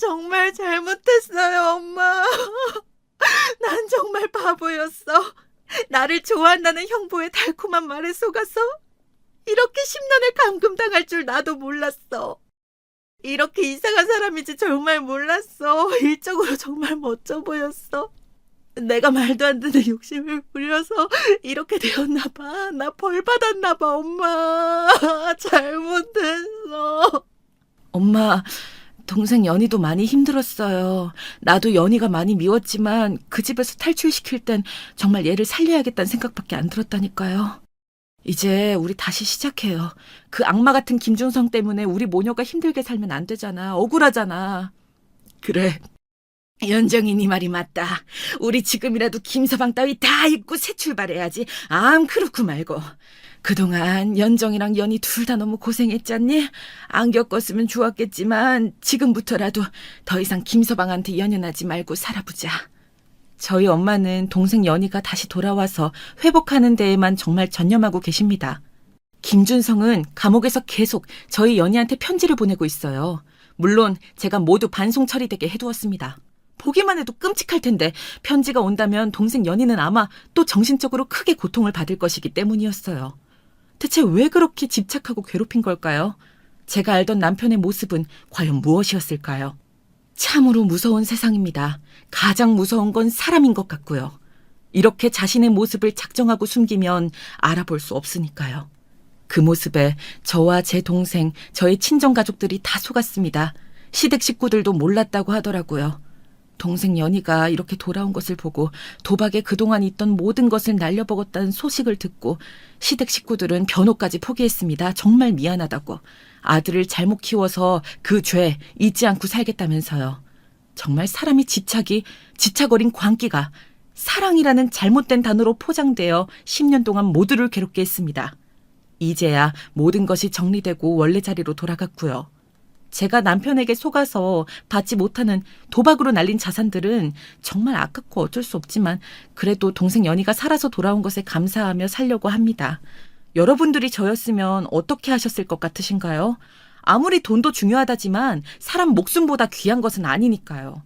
정말 잘못했어요, 엄마. 난 정말 바보였어. 나를 좋아한다는 형부의 달콤한 말에 속아서 이렇게 10년을 감금당할 줄 나도 몰랐어. 이렇게 이상한 사람인지 정말 몰랐어. 일적으로 정말 멋져 보였어. 내가 말도 안 되는 욕심을 부려서 이렇게 되었나 봐. 나 벌 받았나 봐, 엄마. 잘못했어. 엄마, 동생 연희도 많이 힘들었어요. 나도 연희가 많이 미웠지만 그 집에서 탈출시킬 땐 정말 얘를 살려야겠다는 생각밖에 안 들었다니까요. 이제 우리 다시 시작해요. 그 악마 같은 김준성 때문에 우리 모녀가 힘들게 살면 안 되잖아. 억울하잖아. 그래. 연정이 네 말이 맞다. 우리 지금이라도 김서방 따위 다 잊고 새 출발해야지. 그렇고 말고. 그동안 연정이랑 연희 둘 다 너무 고생했잖니? 안 겪었으면 좋았겠지만 지금부터라도 더 이상 김서방한테 연연하지 말고 살아보자. 저희 엄마는 동생 연희가 다시 돌아와서 회복하는 데에만 정말 전념하고 계십니다. 김준성은 감옥에서 계속 저희 연희한테 편지를 보내고 있어요. 물론 제가 모두 반송 처리되게 해두었습니다. 보기만 해도 끔찍할 텐데 편지가 온다면 동생 연희는 아마 또 정신적으로 크게 고통을 받을 것이기 때문이었어요. 대체 왜 그렇게 집착하고 괴롭힌 걸까요? 제가 알던 남편의 모습은 과연 무엇이었을까요? 참으로 무서운 세상입니다. 가장 무서운 건 사람인 것 같고요. 이렇게 자신의 모습을 작정하고 숨기면 알아볼 수 없으니까요. 그 모습에 저와 제 동생, 저의 친정가족들이 다 속았습니다. 시댁 식구들도 몰랐다고 하더라고요. 동생 연희가 이렇게 돌아온 것을 보고 도박에 그동안 있던 모든 것을 날려먹었다는 소식을 듣고 시댁 식구들은 변호까지 포기했습니다. 정말 미안하다고. 아들을 잘못 키워서 그 죄 잊지 않고 살겠다면서요. 정말 사람이 집착 어린 광기가 사랑이라는 잘못된 단어로 포장되어 10년 동안 모두를 괴롭게 했습니다. 이제야 모든 것이 정리되고 원래 자리로 돌아갔고요. 제가 남편에게 속아서 받지 못하는 도박으로 날린 자산들은 정말 아깝고 어쩔 수 없지만 그래도 동생 연희가 살아서 돌아온 것에 감사하며 살려고 합니다. 여러분들이 저였으면 어떻게 하셨을 것 같으신가요? 아무리 돈도 중요하다지만 사람 목숨보다 귀한 것은 아니니까요.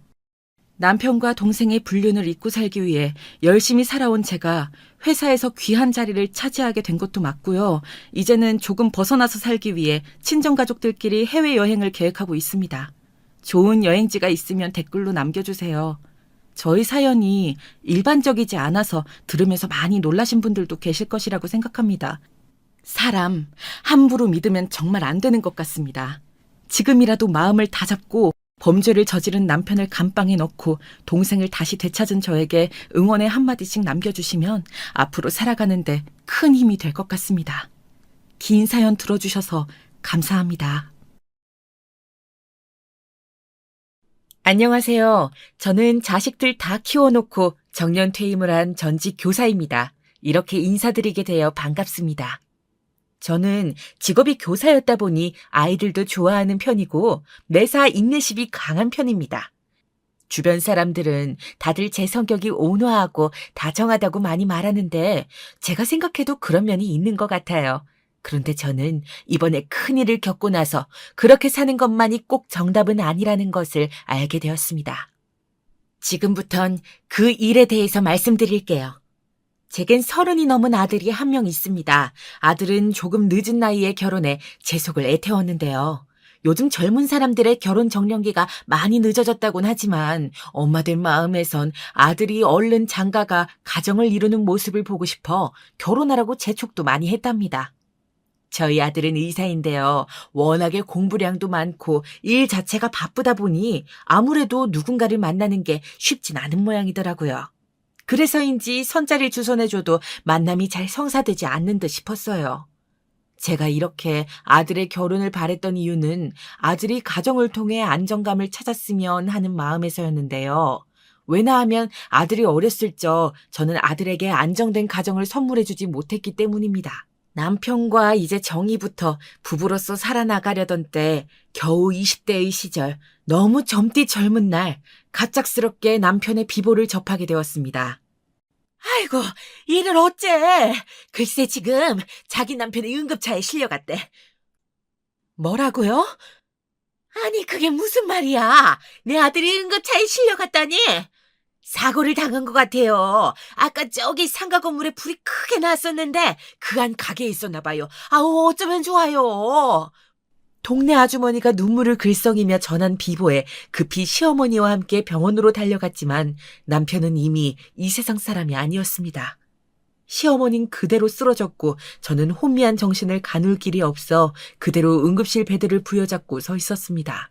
남편과 동생의 불륜을 잊고 살기 위해 열심히 살아온 제가 회사에서 귀한 자리를 차지하게 된 것도 맞고요. 이제는 조금 벗어나서 살기 위해 친정가족들끼리 해외여행을 계획하고 있습니다. 좋은 여행지가 있으면 댓글로 남겨주세요. 저희 사연이 일반적이지 않아서 들으면서 많이 놀라신 분들도 계실 것이라고 생각합니다. 사람 함부로 믿으면 정말 안 되는 것 같습니다. 지금이라도 마음을 다잡고 범죄를 저지른 남편을 감방에 넣고 동생을 다시 되찾은 저에게 응원의 한마디씩 남겨주시면 앞으로 살아가는데 큰 힘이 될 것 같습니다. 긴 사연 들어주셔서 감사합니다. 안녕하세요. 저는 자식들 다 키워놓고 정년 퇴임을 한 전직 교사입니다. 이렇게 인사드리게 되어 반갑습니다. 저는 직업이 교사였다 보니 아이들도 좋아하는 편이고 매사 인내심이 강한 편입니다. 주변 사람들은 다들 제 성격이 온화하고 다정하다고 많이 말하는데 제가 생각해도 그런 면이 있는 것 같아요. 그런데 저는 이번에 큰일을 겪고 나서 그렇게 사는 것만이 꼭 정답은 아니라는 것을 알게 되었습니다. 지금부턴 그 일에 대해서 말씀드릴게요. 제겐 30이 넘은 아들이 한 명 있습니다. 아들은 조금 늦은 나이에 결혼해 제 속을 애태웠는데요. 요즘 젊은 사람들의 결혼 정년기가 많이 늦어졌다곤 하지만 엄마들 마음에선 아들이 얼른 장가가 가정을 이루는 모습을 보고 싶어 결혼하라고 재촉도 많이 했답니다. 저희 아들은 의사인데요. 워낙에 공부량도 많고 일 자체가 바쁘다 보니 아무래도 누군가를 만나는 게 쉽진 않은 모양이더라고요. 그래서인지 손자를 주선해줘도 만남이 잘 성사되지 않는 듯 싶었어요. 제가 이렇게 아들의 결혼을 바랬던 이유는 아들이 가정을 통해 안정감을 찾았으면 하는 마음에서였는데요. 왜냐하면 아들이 어렸을 적 저는 아들에게 안정된 가정을 선물해주지 못했기 때문입니다. 남편과 이제 정이부터 부부로서 살아나가려던 때 겨우 20대의 시절 너무 젊디 젊은 날 갑작스럽게 남편의 비보를 접하게 되었습니다. 아이고, 얘는 어째? 글쎄 지금 자기 남편이 응급차에 실려갔대. 뭐라고요? 아니 그게 무슨 말이야? 내 아들이 응급차에 실려갔다니? 사고를 당한 것 같아요. 아까 저기 상가 건물에 불이 크게 났었는데 그 안 가게에 있었나 봐요. 아우 어쩌면 좋아요. 동네 아주머니가 눈물을 글썽이며 전한 비보에 급히 시어머니와 함께 병원으로 달려갔지만 남편은 이미 이 세상 사람이 아니었습니다. 시어머니는 그대로 쓰러졌고 저는 혼미한 정신을 가눌 길이 없어 그대로 응급실 베드를 부여잡고 서 있었습니다.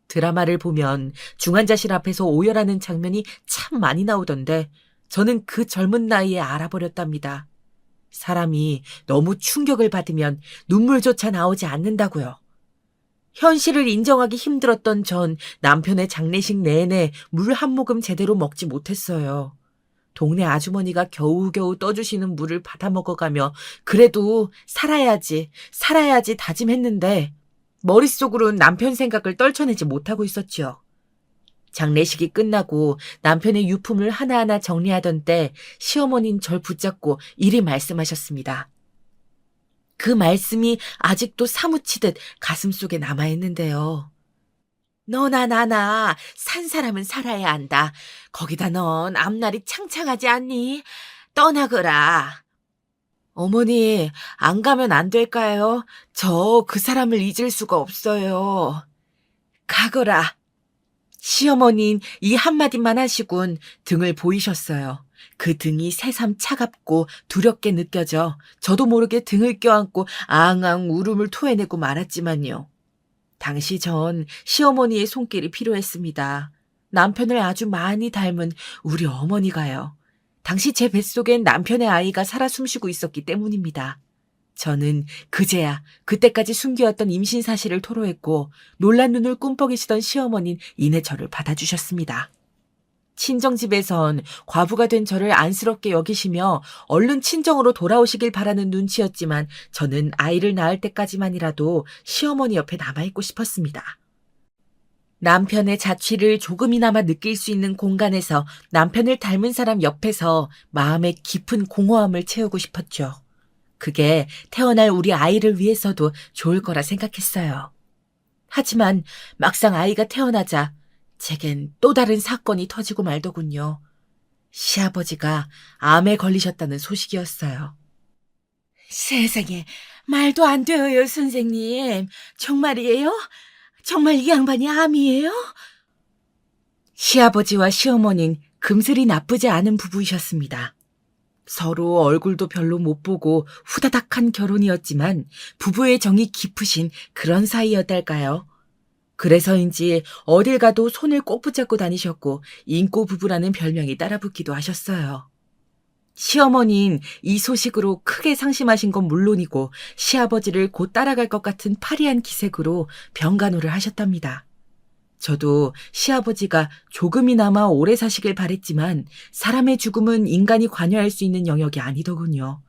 드라마를 보면 중환자실 앞에서 오열하는 장면이 참 많이 나오던데 저는 그 젊은 나이에 알아버렸답니다. 사람이 너무 충격을 받으면 눈물조차 나오지 않는다고요. 현실을 인정하기 힘들었던 전 남편의 장례식 내내 물 한 모금 제대로 먹지 못했어요. 동네 아주머니가 겨우겨우 떠주시는 물을 받아 먹어가며 그래도 살아야지 다짐했는데 머릿속으로는 남편 생각을 떨쳐내지 못하고 있었지요. 장례식이 끝나고 남편의 유품을 하나하나 정리하던 때 시어머니는 절 붙잡고 이리 말씀하셨습니다. 그 말씀이 아직도 사무치듯 가슴속에 남아있는데요. 너나 나나 산 사람은 살아야 한다. 거기다 넌 앞날이 창창하지 않니? 떠나거라. 어머니, 안 가면 안 될까요? 저 그 사람을 잊을 수가 없어요. 가거라. 시어머니는 이 한마디만 하시곤 등을 보이셨어요. 그 등이 새삼 차갑고 두렵게 느껴져 저도 모르게 등을 껴안고 앙앙 울음을 토해내고 말았지만요. 당시 전 시어머니의 손길이 필요했습니다. 남편을 아주 많이 닮은 우리 어머니가요. 당시 제 뱃속엔 남편의 아이가 살아 숨쉬고 있었기 때문입니다. 저는 그제야 그때까지 숨겨왔던 임신 사실을 토로했고 놀란 눈을 꿈뻑이시던 시어머니는 이내 저를 받아주셨습니다. 친정집에선 과부가 된 저를 안쓰럽게 여기시며 얼른 친정으로 돌아오시길 바라는 눈치였지만 저는 아이를 낳을 때까지만이라도 시어머니 옆에 남아있고 싶었습니다. 남편의 자취를 조금이나마 느낄 수 있는 공간에서 남편을 닮은 사람 옆에서 마음의 깊은 공허함을 채우고 싶었죠. 그게 태어날 우리 아이를 위해서도 좋을 거라 생각했어요. 하지만 막상 아이가 태어나자 제겐 또 다른 사건이 터지고 말더군요. 시아버지가 암에 걸리셨다는 소식이었어요. 세상에, 말도 안 돼요, 선생님. 정말이에요? 정말 이 양반이 암이에요? 시아버지와 시어머니는 금슬이 나쁘지 않은 부부이셨습니다. 서로 얼굴도 별로 못 보고 후다닥한 결혼이었지만 부부의 정이 깊으신 그런 사이였달까요? 그래서인지 어딜 가도 손을 꼭 붙잡고 다니셨고 인꼬 부부라는 별명이 따라붙기도 하셨어요. 시어머니는 이 소식으로 크게 상심하신 건 물론이고 시아버지를 곧 따라갈 것 같은 파리한 기색으로 병간호를 하셨답니다. 저도 시아버지가 조금이나마 오래 사시길 바랬지만 사람의 죽음은 인간이 관여할 수 있는 영역이 아니더군요.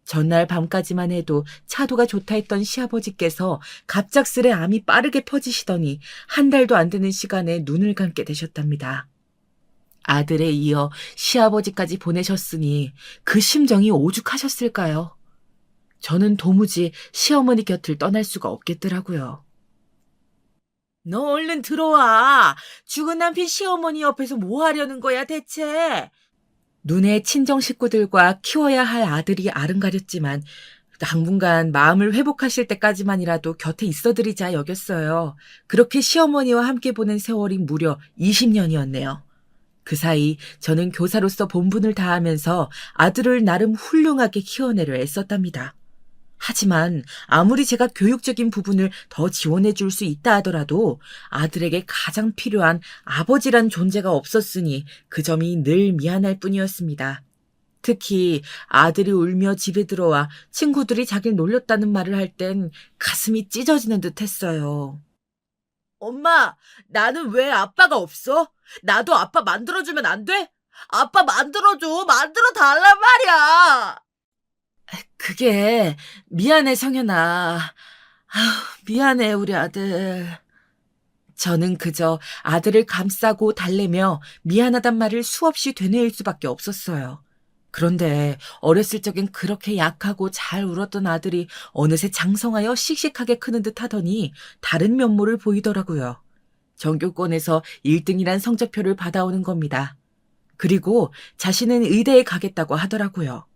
전날 밤까지만 해도 차도가 좋다 했던 시아버지께서 갑작스레 암이 빠르게 퍼지시더니 한 달도 안 되는 시간에 눈을 감게 되셨답니다. 아들에 이어 시아버지까지 보내셨으니 그 심정이 오죽하셨을까요? 저는 도무지 시어머니 곁을 떠날 수가 없겠더라고요. 너 얼른 들어와. 죽은 남편 시어머니 옆에서 뭐 하려는 거야 대체? 눈에 친정 식구들과 키워야 할 아들이 아른가렸지만 당분간 마음을 회복하실 때까지만이라도 곁에 있어드리자 여겼어요. 그렇게 시어머니와 함께 보낸 세월이 무려 20년이었네요. 그 사이 저는 교사로서 본분을 다하면서 아들을 나름 훌륭하게 키워내려 애썼답니다. 하지만 아무리 제가 교육적인 부분을 더 지원해 줄 수 있다 하더라도 아들에게 가장 필요한 아버지란 존재가 없었으니 그 점이 늘 미안할 뿐이었습니다. 특히 아들이 울며 집에 들어와 친구들이 자기를 놀렸다는 말을 할 땐 가슴이 찢어지는 듯 했어요. 엄마, 나는 왜 아빠가 없어? 나도 아빠 만들어주면 안 돼? 아빠 만들어줘. 만들어 달란 말이야. 그게 미안해, 성현아. 미안해, 우리 아들. 저는 그저 아들을 감싸고 달래며 미안하단 말을 수없이 되뇌일 수밖에 없었어요. 그런데 어렸을 적엔 그렇게 약하고 잘 울었던 아들이 어느새 장성하여 씩씩하게 크는 듯 하더니 다른 면모를 보이더라고요. 전교권에서 1등이란 성적표를 받아오는 겁니다. 그리고 자신은 의대에 가겠다고 하더라고요.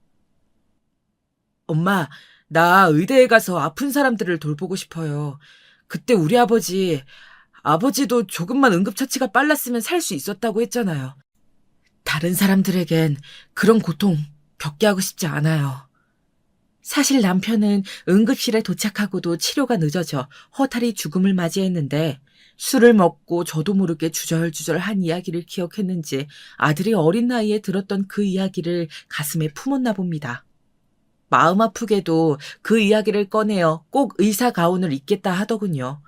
엄마, 나 의대에 가서 아픈 사람들을 돌보고 싶어요. 그때 우리 아버지도 조금만 응급처치가 빨랐으면 살 수 있었다고 했잖아요. 다른 사람들에겐 그런 고통 겪게 하고 싶지 않아요. 사실 남편은 응급실에 도착하고도 치료가 늦어져 허탈히 죽음을 맞이했는데 술을 먹고 저도 모르게 주절주절한 이야기를 기억했는지 아들이 어린 나이에 들었던 그 이야기를 가슴에 품었나 봅니다. 마음 아프게도 그 이야기를 꺼내어 꼭 의사 가운을 입겠다 하더군요.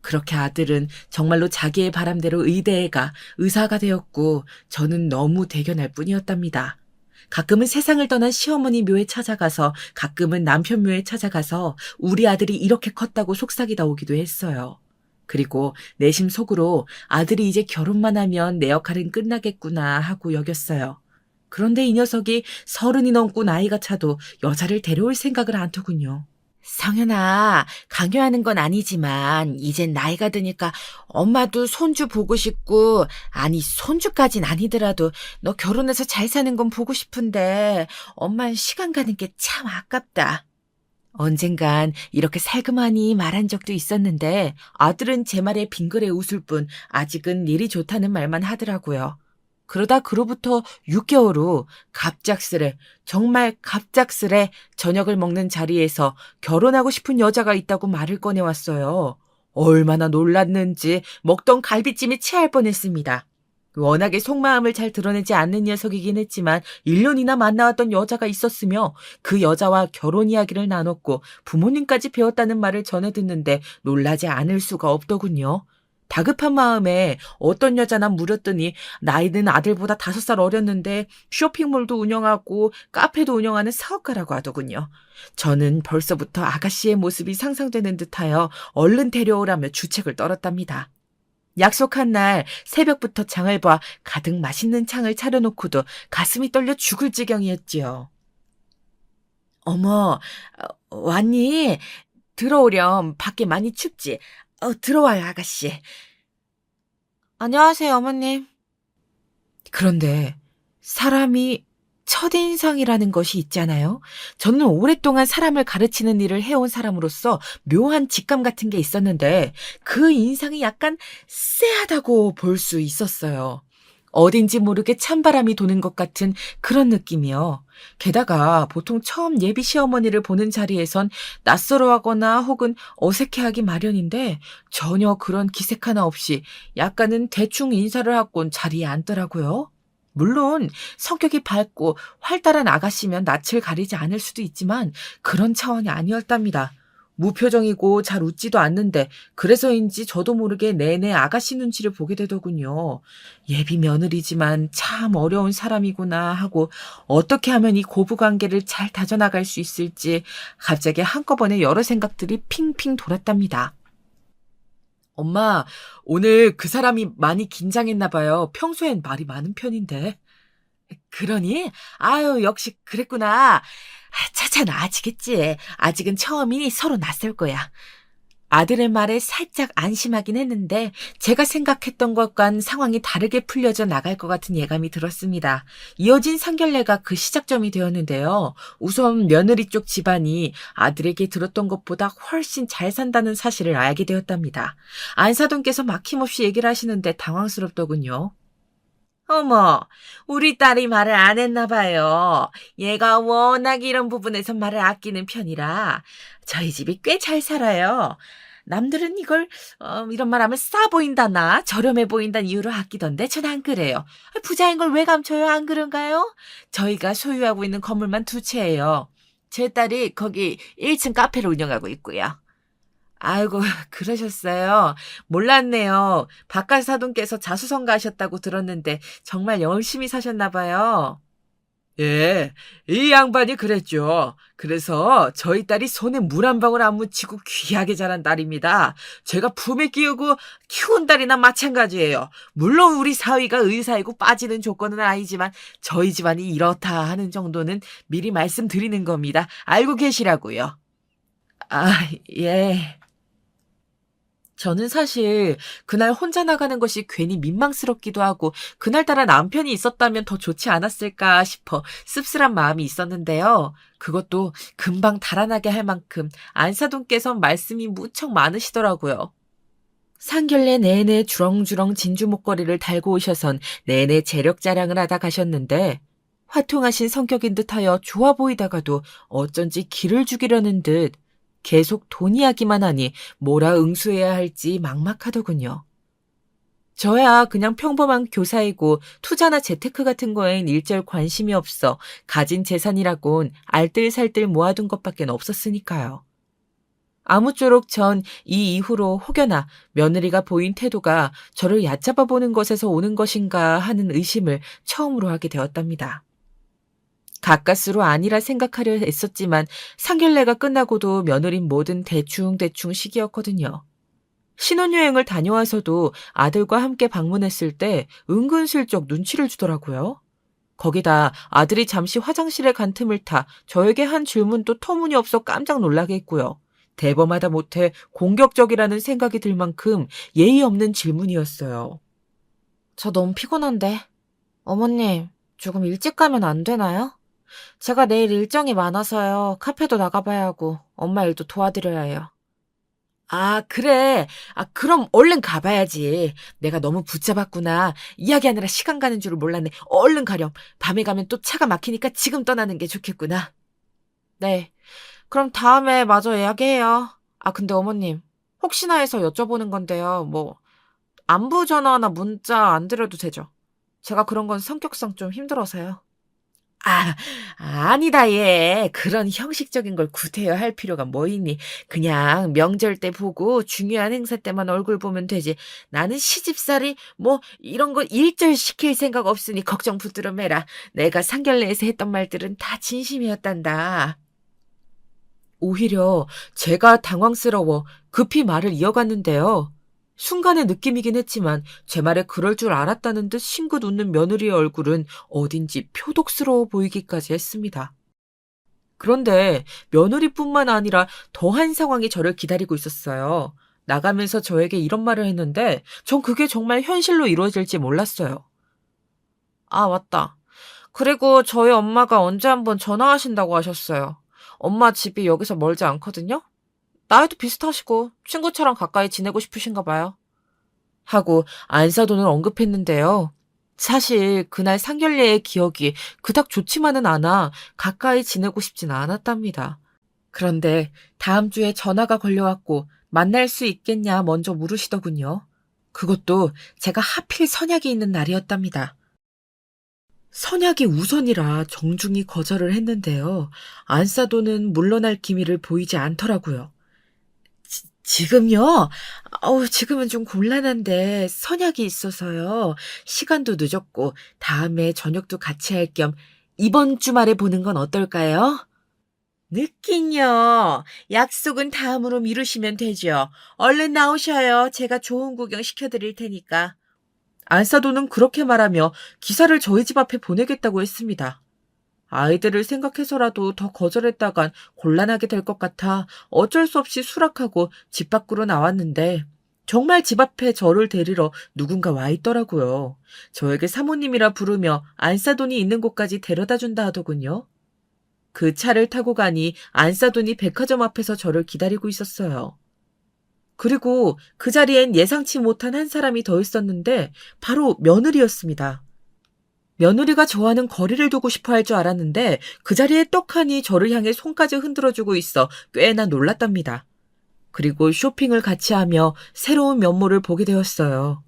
그렇게 아들은 정말로 자기의 바람대로 의대에 가 의사가 되었고 저는 너무 대견할 뿐이었답니다. 가끔은 세상을 떠난 시어머니 묘에 찾아가서 가끔은 남편 묘에 찾아가서 우리 아들이 이렇게 컸다고 속삭이다 오기도 했어요. 그리고 내심 속으로 아들이 이제 결혼만 하면 내 역할은 끝나겠구나 하고 여겼어요. 그런데 이 녀석이 30이 넘고 나이가 차도 여자를 데려올 생각을 안 더군요. 성현아, 강요하는 건 아니지만 이젠 나이가 드니까 엄마도 손주 보고 싶고, 아니 손주까진 아니더라도 너 결혼해서 잘 사는 건 보고 싶은데 엄마는 시간 가는 게 참 아깝다. 언젠간 이렇게 살그머니 말한 적도 있었는데 아들은 제 말에 빙그레 웃을 뿐 아직은 일이 좋다는 말만 하더라고요. 그러다 그로부터 6개월 후 갑작스레, 정말 갑작스레 저녁을 먹는 자리에서 결혼하고 싶은 여자가 있다고 말을 꺼내왔어요. 얼마나 놀랐는지 먹던 갈비찜이 체할 뻔했습니다. 워낙에 속마음을 잘 드러내지 않는 녀석이긴 했지만 1년이나 만나왔던 여자가 있었으며 그 여자와 결혼 이야기를 나눴고 부모님까지 배웠다는 말을 전해 듣는데 놀라지 않을 수가 없더군요. 다급한 마음에 어떤 여자나 물었더니 나이는 아들보다 5살 어렸는데 쇼핑몰도 운영하고 카페도 운영하는 사업가라고 하더군요. 저는 벌써부터 아가씨의 모습이 상상되는 듯하여 얼른 데려오라며 주책을 떨었답니다. 약속한 날 새벽부터 장을 봐 가득 맛있는 창을 차려놓고도 가슴이 떨려 죽을 지경이었지요. 어머, 왔니? 들어오렴. 밖에 많이 춥지? 들어와요, 아가씨. 안녕하세요, 어머님. 그런데 사람이 첫인상이라는 것이 있잖아요. 저는 오랫동안 사람을 가르치는 일을 해온 사람으로서 묘한 직감 같은 게 있었는데 그 인상이 약간 쎄하다고 볼 수 있었어요. 어딘지 모르게 찬바람이 도는 것 같은 그런 느낌이요. 게다가 보통 처음 예비 시어머니를 보는 자리에선 낯설어하거나 혹은 어색해하기 마련인데 전혀 그런 기색 하나 없이 약간은 대충 인사를 하곤 자리에 앉더라고요. 물론 성격이 밝고 활달한 아가씨면 낯을 가리지 않을 수도 있지만 그런 차원이 아니었답니다. 무표정이고 잘 웃지도 않는데 그래서인지 저도 모르게 내내 아가씨 눈치를 보게 되더군요. 예비 며느리지만 참 어려운 사람이구나 하고 어떻게 하면 이 고부관계를 잘 다져나갈 수 있을지 갑자기 한꺼번에 여러 생각들이 핑핑 돌았답니다. 엄마, 오늘 그 사람이 많이 긴장했나 봐요. 평소엔 말이 많은 편인데. 그러니? 아유, 역시 그랬구나. 차차 나아지겠지. 아직은 처음이니 서로 낯설 거야. 아들의 말에 살짝 안심하긴 했는데 제가 생각했던 것과는 상황이 다르게 풀려져 나갈 것 같은 예감이 들었습니다. 이어진 상견례가 그 시작점이 되었는데요. 우선 며느리 쪽 집안이 아들에게 들었던 것보다 훨씬 잘 산다는 사실을 알게 되었답니다. 안사돈께서 막힘없이 얘기를 하시는데 당황스럽더군요. 어머, 우리 딸이 말을 안 했나 봐요. 얘가 워낙 이런 부분에서 말을 아끼는 편이라 저희 집이 꽤 잘 살아요. 남들은 이걸 이런 말 하면 싸 보인다나 저렴해 보인다는 이유로 아끼던데 전 안 그래요. 부자인 걸 왜 감춰요? 안 그런가요? 저희가 소유하고 있는 건물만 2채예요. 제 딸이 거기 1층 카페를 운영하고 있고요. 아이고, 그러셨어요. 몰랐네요. 바깥 사돈께서 자수성가 하셨다고 들었는데 정말 열심히 사셨나 봐요. 예, 이 양반이 그랬죠. 그래서 저희 딸이 손에 물 한 방울 안 묻히고 귀하게 자란 딸입니다. 제가 품에 끼우고 키운 딸이나 마찬가지예요. 물론 우리 사위가 의사이고 빠지는 조건은 아니지만 저희 집안이 이렇다 하는 정도는 미리 말씀드리는 겁니다. 알고 계시라고요. 아, 예. 저는 사실 그날 혼자 나가는 것이 괜히 민망스럽기도 하고 그날따라 남편이 있었다면 더 좋지 않았을까 싶어 씁쓸한 마음이 있었는데요. 그것도 금방 달아나게 할 만큼 안사돈께선 말씀이 무척 많으시더라고요. 상견례 내내 주렁주렁 진주 목걸이를 달고 오셔선 내내 재력 자랑을 하다 가셨는데 화통하신 성격인 듯하여 좋아 보이다가도 어쩐지 기를 죽이려는 듯 계속 돈 이야기만 하니 뭐라 응수해야 할지 막막하더군요. 저야 그냥 평범한 교사이고 투자나 재테크 같은 거엔 일절 관심이 없어 가진 재산이라곤 알뜰살뜰 모아둔 것밖엔 없었으니까요. 아무쪼록 전 이 이후로 혹여나 며느리가 보인 태도가 저를 얕잡아 보는 것에서 오는 것인가 하는 의심을 처음으로 하게 되었답니다. 가까스로 아니라 생각하려 애썼지만 상견례가 끝나고도 며느린 뭐든 대충대충 시기였거든요. 신혼여행을 다녀와서도 아들과 함께 방문했을 때 은근슬쩍 눈치를 주더라고요. 거기다 아들이 잠시 화장실에 간 틈을 타 저에게 한 질문도 터무니없어 깜짝 놀라게 했고요. 대범하다 못해 공격적이라는 생각이 들 만큼 예의 없는 질문이었어요. 저 너무 피곤한데. 어머님, 조금 일찍 가면 안 되나요? 제가 내일 일정이 많아서요. 카페도 나가봐야 하고 엄마 일도 도와드려야 해요. 아, 그래. 그럼 얼른 가봐야지. 내가 너무 붙잡았구나. 이야기하느라 시간 가는 줄을 몰랐네. 얼른 가렴. 밤에 가면 또 차가 막히니까 지금 떠나는 게 좋겠구나. 네. 그럼 다음에 마저 예약해요. 근데 어머님, 혹시나 해서 여쭤보는 건데요. 안부 전화나 문자 안 드려도 되죠? 제가 그런 건 성격상 좀 힘들어서요. 아, 아니다, 얘. 그런 형식적인 걸 구태여 할 필요가 뭐 있니? 그냥 명절 때 보고 중요한 행사 때만 얼굴 보면 되지. 나는 시집살이 이런 거 일절 시킬 생각 없으니 걱정 붙들어 매라. 내가 상견례에서 했던 말들은 다 진심이었단다. 오히려 제가 당황스러워 급히 말을 이어갔는데요. 순간의 느낌이긴 했지만 제 말에 그럴 줄 알았다는 듯 싱긋 웃는 며느리의 얼굴은 어딘지 표독스러워 보이기까지 했습니다. 그런데 며느리뿐만 아니라 더한 상황이 저를 기다리고 있었어요. 나가면서 저에게 이런 말을 했는데 전 그게 정말 현실로 이루어질지 몰랐어요. 아, 맞다. 그리고 저희 엄마가 언제 한번 전화하신다고 하셨어요. 엄마 집이 여기서 멀지 않거든요? 나이도 비슷하시고 친구처럼 가까이 지내고 싶으신가 봐요. 하고 안사돈을 언급했는데요. 사실 그날 상견례의 기억이 그닥 좋지만은 않아 가까이 지내고 싶진 않았답니다. 그런데 다음 주에 전화가 걸려왔고 만날 수 있겠냐 먼저 물으시더군요. 그것도 제가 하필 선약이 있는 날이었답니다. 선약이 우선이라 정중히 거절을 했는데요. 안사돈은 물러날 기미를 보이지 않더라고요. 지금요? 지금은 좀 곤란한데 선약이 있어서요. 시간도 늦었고 다음에 저녁도 같이 할 겸 이번 주말에 보는 건 어떨까요? 늦긴요. 약속은 다음으로 미루시면 되죠. 얼른 나오셔요. 제가 좋은 구경 시켜드릴 테니까. 안사도는 그렇게 말하며 기사를 저희 집 앞에 보내겠다고 했습니다. 아이들을 생각해서라도 더 거절했다간 곤란하게 될 것 같아 어쩔 수 없이 수락하고 집 밖으로 나왔는데 정말 집 앞에 저를 데리러 누군가 와 있더라고요. 저에게 사모님이라 부르며 안사돈이 있는 곳까지 데려다 준다 하더군요. 그 차를 타고 가니 안사돈이 백화점 앞에서 저를 기다리고 있었어요. 그리고 그 자리엔 예상치 못한 한 사람이 더 있었는데 바로 며느리였습니다. 며느리가 저와는 거리를 두고 싶어 할 줄 알았는데 그 자리에 떡하니 저를 향해 손까지 흔들어주고 있어 꽤나 놀랐답니다. 그리고 쇼핑을 같이 하며 새로운 면모를 보게 되었어요.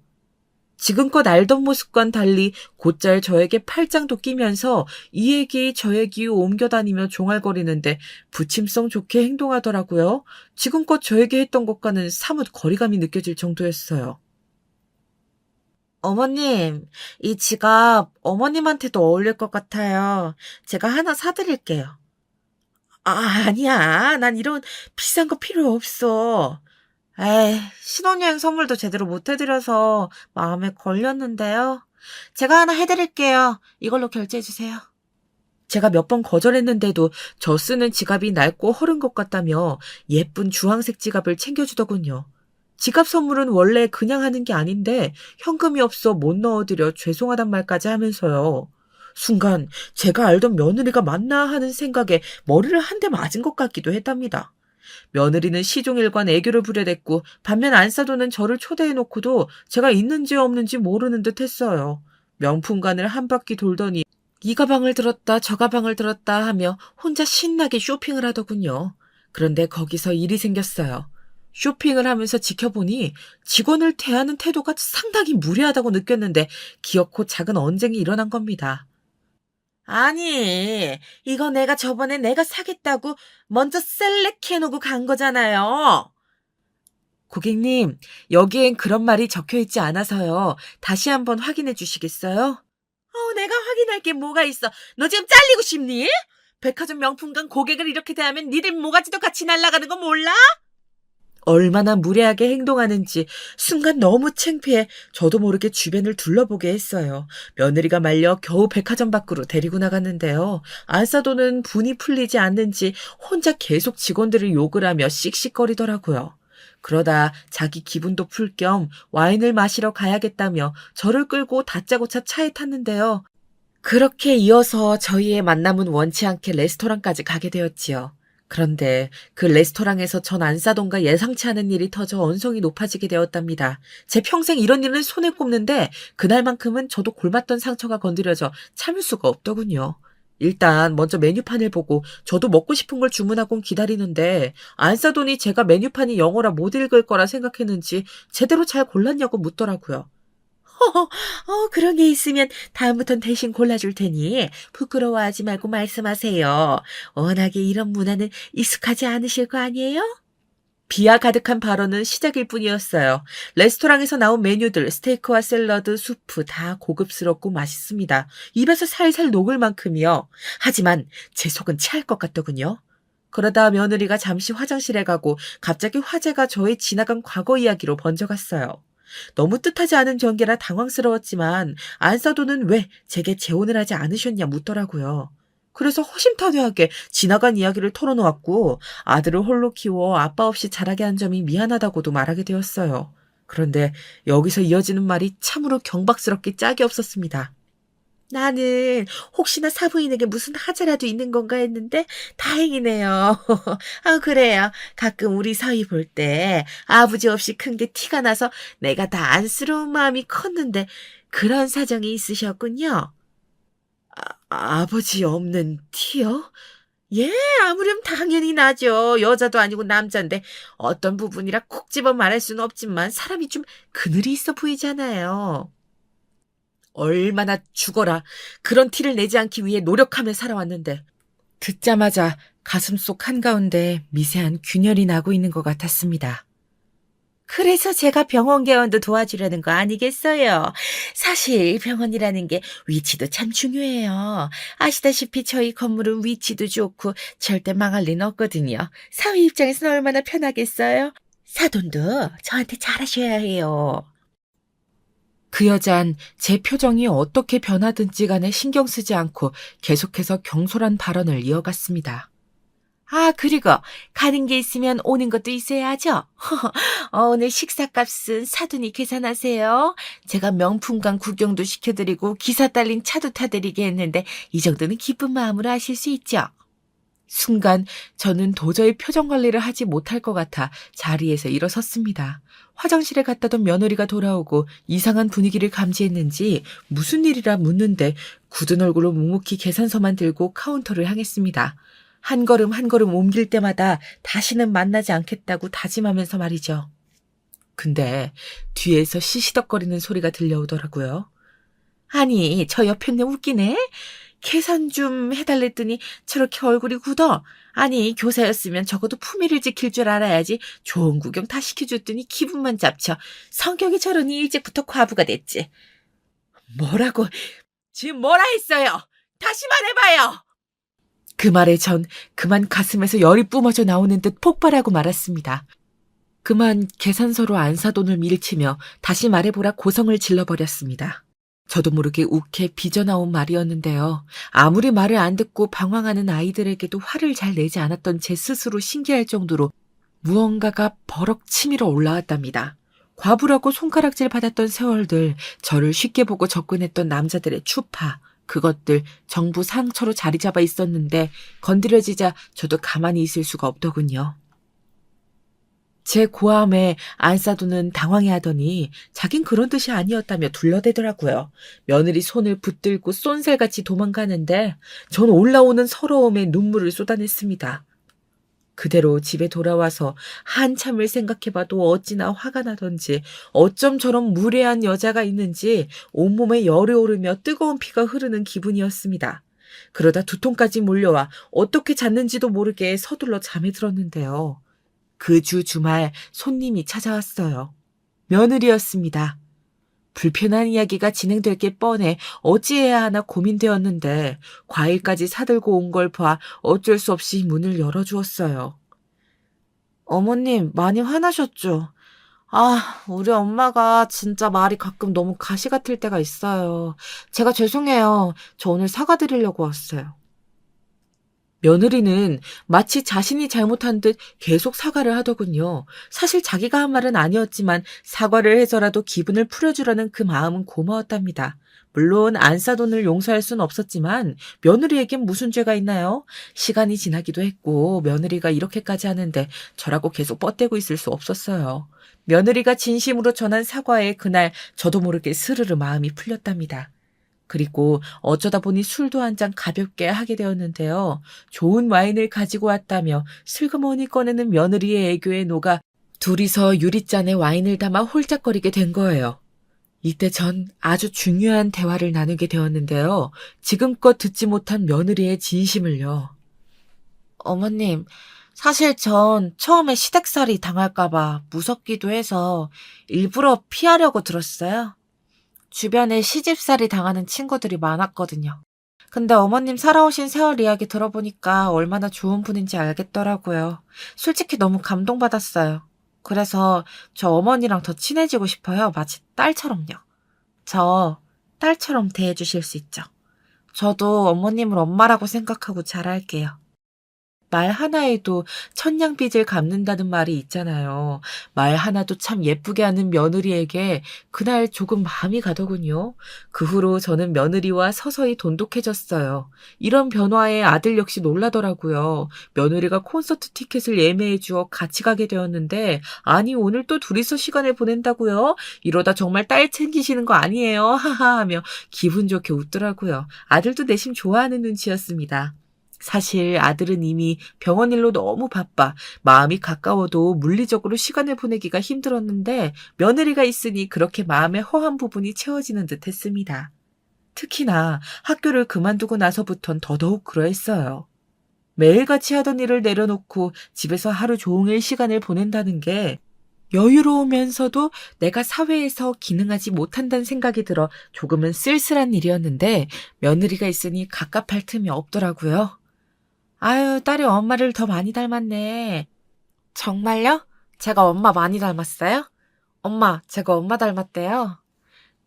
지금껏 알던 모습과는 달리 곧잘 저에게 팔짱도 끼면서 이 얘기 저 얘기 옮겨다니며 종알거리는데 부침성 좋게 행동하더라고요. 지금껏 저에게 했던 것과는 사뭇 거리감이 느껴질 정도였어요. 어머님, 이 지갑 어머님한테도 어울릴 것 같아요. 제가 하나 사드릴게요. 아, 아니야. 난 이런 비싼 거 필요 없어. 에이, 신혼여행 선물도 제대로 못 해드려서 마음에 걸렸는데요. 제가 하나 해드릴게요. 이걸로 결제해주세요. 제가 몇 번 거절했는데도 저 쓰는 지갑이 낡고 허른 것 같다며 예쁜 주황색 지갑을 챙겨주더군요. 지갑 선물은 원래 그냥 하는 게 아닌데 현금이 없어 못 넣어드려 죄송하단 말까지 하면서요. 순간 제가 알던 며느리가 맞나 하는 생각에 머리를 한 대 맞은 것 같기도 했답니다. 며느리는 시종일관 애교를 부려댔고 반면 안사도는 저를 초대해놓고도 제가 있는지 없는지 모르는 듯 했어요. 명품관을 한 바퀴 돌더니 이 가방을 들었다 저 가방을 들었다 하며 혼자 신나게 쇼핑을 하더군요. 그런데 거기서 일이 생겼어요. 쇼핑을 하면서 지켜보니 직원을 대하는 태도가 상당히 무례하다고 느꼈는데 기어코 작은 언쟁이 일어난 겁니다. 아니, 이거 내가 저번에 내가 사겠다고 먼저 셀렉해놓고 간 거잖아요. 고객님, 여기엔 그런 말이 적혀 있지 않아서요. 다시 한번 확인해 주시겠어요? 내가 확인할 게 뭐가 있어. 너 지금 잘리고 싶니? 백화점 명품관 고객을 이렇게 대하면 니들 모가지도 같이 날아가는 거 몰라? 얼마나 무례하게 행동하는지 순간 너무 창피해 저도 모르게 주변을 둘러보게 했어요. 며느리가 말려 겨우 백화점 밖으로 데리고 나갔는데요. 안사도는 분이 풀리지 않는지 혼자 계속 직원들을 욕을 하며 씩씩거리더라고요. 그러다 자기 기분도 풀 겸 와인을 마시러 가야겠다며 저를 끌고 다짜고짜 차에 탔는데요. 그렇게 이어서 저희의 만남은 원치 않게 레스토랑까지 가게 되었지요. 그런데 그 레스토랑에서 전 안사돈과 예상치 않은 일이 터져 언성이 높아지게 되었답니다. 제 평생 이런 일은 손에 꼽는데 그날만큼은 저도 골맞던 상처가 건드려져 참을 수가 없더군요. 일단 먼저 메뉴판을 보고 저도 먹고 싶은 걸 주문하곤 기다리는데 안 싸더니 제가 메뉴판이 영어라 못 읽을 거라 생각했는지 제대로 잘 골랐냐고 묻더라고요. 그런 게 있으면 다음부턴 대신 골라줄 테니 부끄러워하지 말고 말씀하세요. 워낙에 이런 문화는 익숙하지 않으실 거 아니에요? 비하 가득한 발언은 시작일 뿐이었어요. 레스토랑에서 나온 메뉴들, 스테이크와 샐러드, 수프 다 고급스럽고 맛있습니다. 입에서 살살 녹을 만큼이요. 하지만 제 속은 체할 것 같더군요. 그러다 며느리가 잠시 화장실에 가고 갑자기 화제가 저의 지나간 과거 이야기로 번져갔어요. 너무 뜻하지 않은 전개라 당황스러웠지만 안사도는 왜 제게 재혼을 하지 않으셨냐 묻더라고요. 그래서 허심탄회하게 지나간 이야기를 털어놓았고 아들을 홀로 키워 아빠 없이 자라게 한 점이 미안하다고도 말하게 되었어요. 그런데 여기서 이어지는 말이 참으로 경박스럽게 짝이 없었습니다. 나는 혹시나 사부인에게 무슨 하자라도 있는 건가 했는데 다행이네요. 그래요. 가끔 우리 사위 볼 때 아버지 없이 큰 게 티가 나서 내가 다 안쓰러운 마음이 컸는데 그런 사정이 있으셨군요. 아버지 없는 티요? 예, 아무렴 당연히 나죠. 여자도 아니고 남잔데 어떤 부분이라 콕 집어 말할 수는 없지만 사람이 좀 그늘이 있어 보이잖아요. 얼마나 죽어라. 그런 티를 내지 않기 위해 노력하며 살아왔는데. 듣자마자 가슴속 한가운데 미세한 균열이 나고 있는 것 같았습니다. 그래서 제가 병원 개원도 도와주려는 거 아니겠어요? 사실 병원이라는 게 위치도 참 중요해요. 아시다시피 저희 건물은 위치도 좋고 절대 망할 리는 없거든요. 사위 입장에서는 얼마나 편하겠어요? 사돈도 저한테 잘하셔야 해요. 그 여잔 제 표정이 어떻게 변하든지 간에 신경 쓰지 않고 계속해서 경솔한 발언을 이어갔습니다. 그리고 가는 게 있으면 오는 것도 있어야죠. 오늘 식사값은 사돈이 계산하세요. 제가 명품관 구경도 시켜드리고 기사 딸린 차도 타드리게 했는데 이 정도는 기쁜 마음으로 하실 수 있죠. 순간 저는 도저히 표정 관리를 하지 못할 것 같아 자리에서 일어섰습니다. 화장실에 갔다 던 며느리가 돌아오고 이상한 분위기를 감지했는지 무슨 일이라 묻는데 굳은 얼굴로 묵묵히 계산서만 들고 카운터를 향했습니다. 한 걸음 한 걸음 옮길 때마다 다시는 만나지 않겠다고 다짐하면서 말이죠. 근데 뒤에서 시시덕거리는 소리가 들려오더라고요. 아니, 저 옆였네 웃기네. 계산 좀 해달랬더니 저렇게 얼굴이 굳어. 아니, 교사였으면 적어도 품위를 지킬 줄 알아야지. 좋은 구경 다 시켜줬더니 기분만 잡쳐. 성격이 저러니 일찍부터 과부가 됐지. 뭐라고? 지금 뭐라 했어요? 다시 말해봐요. 그 말에 전 그만 가슴에서 열이 뿜어져 나오는 듯 폭발하고 말았습니다. 그만 계산서로 안사돈을 밀치며 다시 말해보라 고성을 질러버렸습니다. 저도 모르게 욱해 빚어나온 말이었는데요. 아무리 말을 안 듣고 방황하는 아이들에게도 화를 잘 내지 않았던 제 스스로 신기할 정도로 무언가가 버럭 치밀어 올라왔답니다. 과부라고 손가락질 받았던 세월들, 저를 쉽게 보고 접근했던 남자들의 추파, 그것들 전부 상처로 자리 잡아 있었는데 건드려지자 저도 가만히 있을 수가 없더군요. 제 고함에 안사도는 당황해하더니 자긴 그런 뜻이 아니었다며 둘러대더라고요. 며느리 손을 붙들고 쏜살같이 도망가는데 전 올라오는 서러움에 눈물을 쏟아냈습니다. 그대로 집에 돌아와서 한참을 생각해봐도 어찌나 화가 나던지 어쩜 저런 무례한 여자가 있는지 온몸에 열이 오르며 뜨거운 피가 흐르는 기분이었습니다. 그러다 두통까지 몰려와 어떻게 잤는지도 모르게 서둘러 잠에 들었는데요. 그 주 주말 손님이 찾아왔어요. 며느리였습니다. 불편한 이야기가 진행될 게 뻔해 어찌해야 하나 고민되었는데 과일까지 사들고 온 걸 봐 어쩔 수 없이 문을 열어주었어요. 어머님 많이 화나셨죠? 우리 엄마가 진짜 말이 가끔 너무 가시 같을 때가 있어요. 제가 죄송해요. 저 오늘 사과드리려고 왔어요. 며느리는 마치 자신이 잘못한 듯 계속 사과를 하더군요. 사실 자기가 한 말은 아니었지만 사과를 해서라도 기분을 풀어주려는 그 마음은 고마웠답니다. 물론 안사돈을 용서할 수는 없었지만 며느리에겐 무슨 죄가 있나요? 시간이 지나기도 했고 며느리가 이렇게까지 하는데 저라고 계속 뻗대고 있을 수 없었어요. 며느리가 진심으로 전한 사과에 그날 저도 모르게 스르르 마음이 풀렸답니다. 그리고 어쩌다 보니 술도 한 잔 가볍게 하게 되었는데요. 좋은 와인을 가지고 왔다며 슬그머니 꺼내는 며느리의 애교에 녹아 둘이서 유리잔에 와인을 담아 홀짝거리게 된 거예요. 이때 전 아주 중요한 대화를 나누게 되었는데요. 지금껏 듣지 못한 며느리의 진심을요. 어머님, 사실 전 처음에 시댁살이 당할까봐 무섭기도 해서 일부러 피하려고 들었어요. 주변에 시집살이 당하는 친구들이 많았거든요. 근데 어머님 살아오신 세월 이야기 들어보니까 얼마나 좋은 분인지 알겠더라고요. 솔직히 너무 감동받았어요. 그래서 저 어머니랑 더 친해지고 싶어요. 마치 딸처럼요. 저 딸처럼 대해주실 수 있죠. 저도 어머님을 엄마라고 생각하고 잘할게요. 말 하나에도 천냥빚을 갚는다는 말이 있잖아요. 말 하나도 참 예쁘게 하는 며느리에게 그날 조금 마음이 가더군요. 그 후로 저는 며느리와 서서히 돈독해졌어요. 이런 변화에 아들 역시 놀라더라고요. 며느리가 콘서트 티켓을 예매해 주어 같이 가게 되었는데 아니 오늘 또 둘이서 시간을 보낸다고요? 이러다 정말 딸 챙기시는 거 아니에요? 하하 하며 기분 좋게 웃더라고요. 아들도 내심 좋아하는 눈치였습니다. 사실 아들은 이미 병원 일로 너무 바빠 마음이 가까워도 물리적으로 시간을 보내기가 힘들었는데 며느리가 있으니 그렇게 마음의 허한 부분이 채워지는 듯 했습니다. 특히나 학교를 그만두고 나서부턴 더더욱 그러했어요. 매일같이 하던 일을 내려놓고 집에서 하루 종일 시간을 보낸다는 게 여유로우면서도 내가 사회에서 기능하지 못한다는 생각이 들어 조금은 쓸쓸한 일이었는데 며느리가 있으니 갑갑할 틈이 없더라고요. 아유, 딸이 엄마를 더 많이 닮았네. 정말요? 제가 엄마 많이 닮았어요? 엄마, 제가 엄마 닮았대요.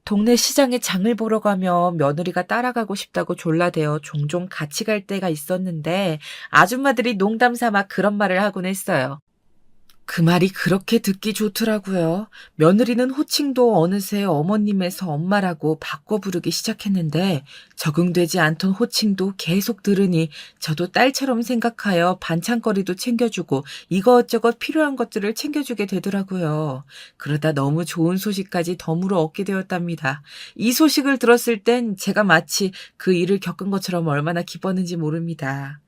동네 시장에 장을 보러 가며 며느리가 따라가고 싶다고 졸라대어 종종 같이 갈 때가 있었는데 아줌마들이 농담 삼아 그런 말을 하곤 했어요. 그 말이 그렇게 듣기 좋더라고요. 며느리는 호칭도 어느새 어머님에서 엄마라고 바꿔 부르기 시작했는데 적응되지 않던 호칭도 계속 들으니 저도 딸처럼 생각하여 반찬거리도 챙겨주고 이것저것 필요한 것들을 챙겨주게 되더라고요. 그러다 너무 좋은 소식까지 덤으로 얻게 되었답니다. 이 소식을 들었을 땐 제가 마치 그 일을 겪은 것처럼 얼마나 기뻤는지 모릅니다.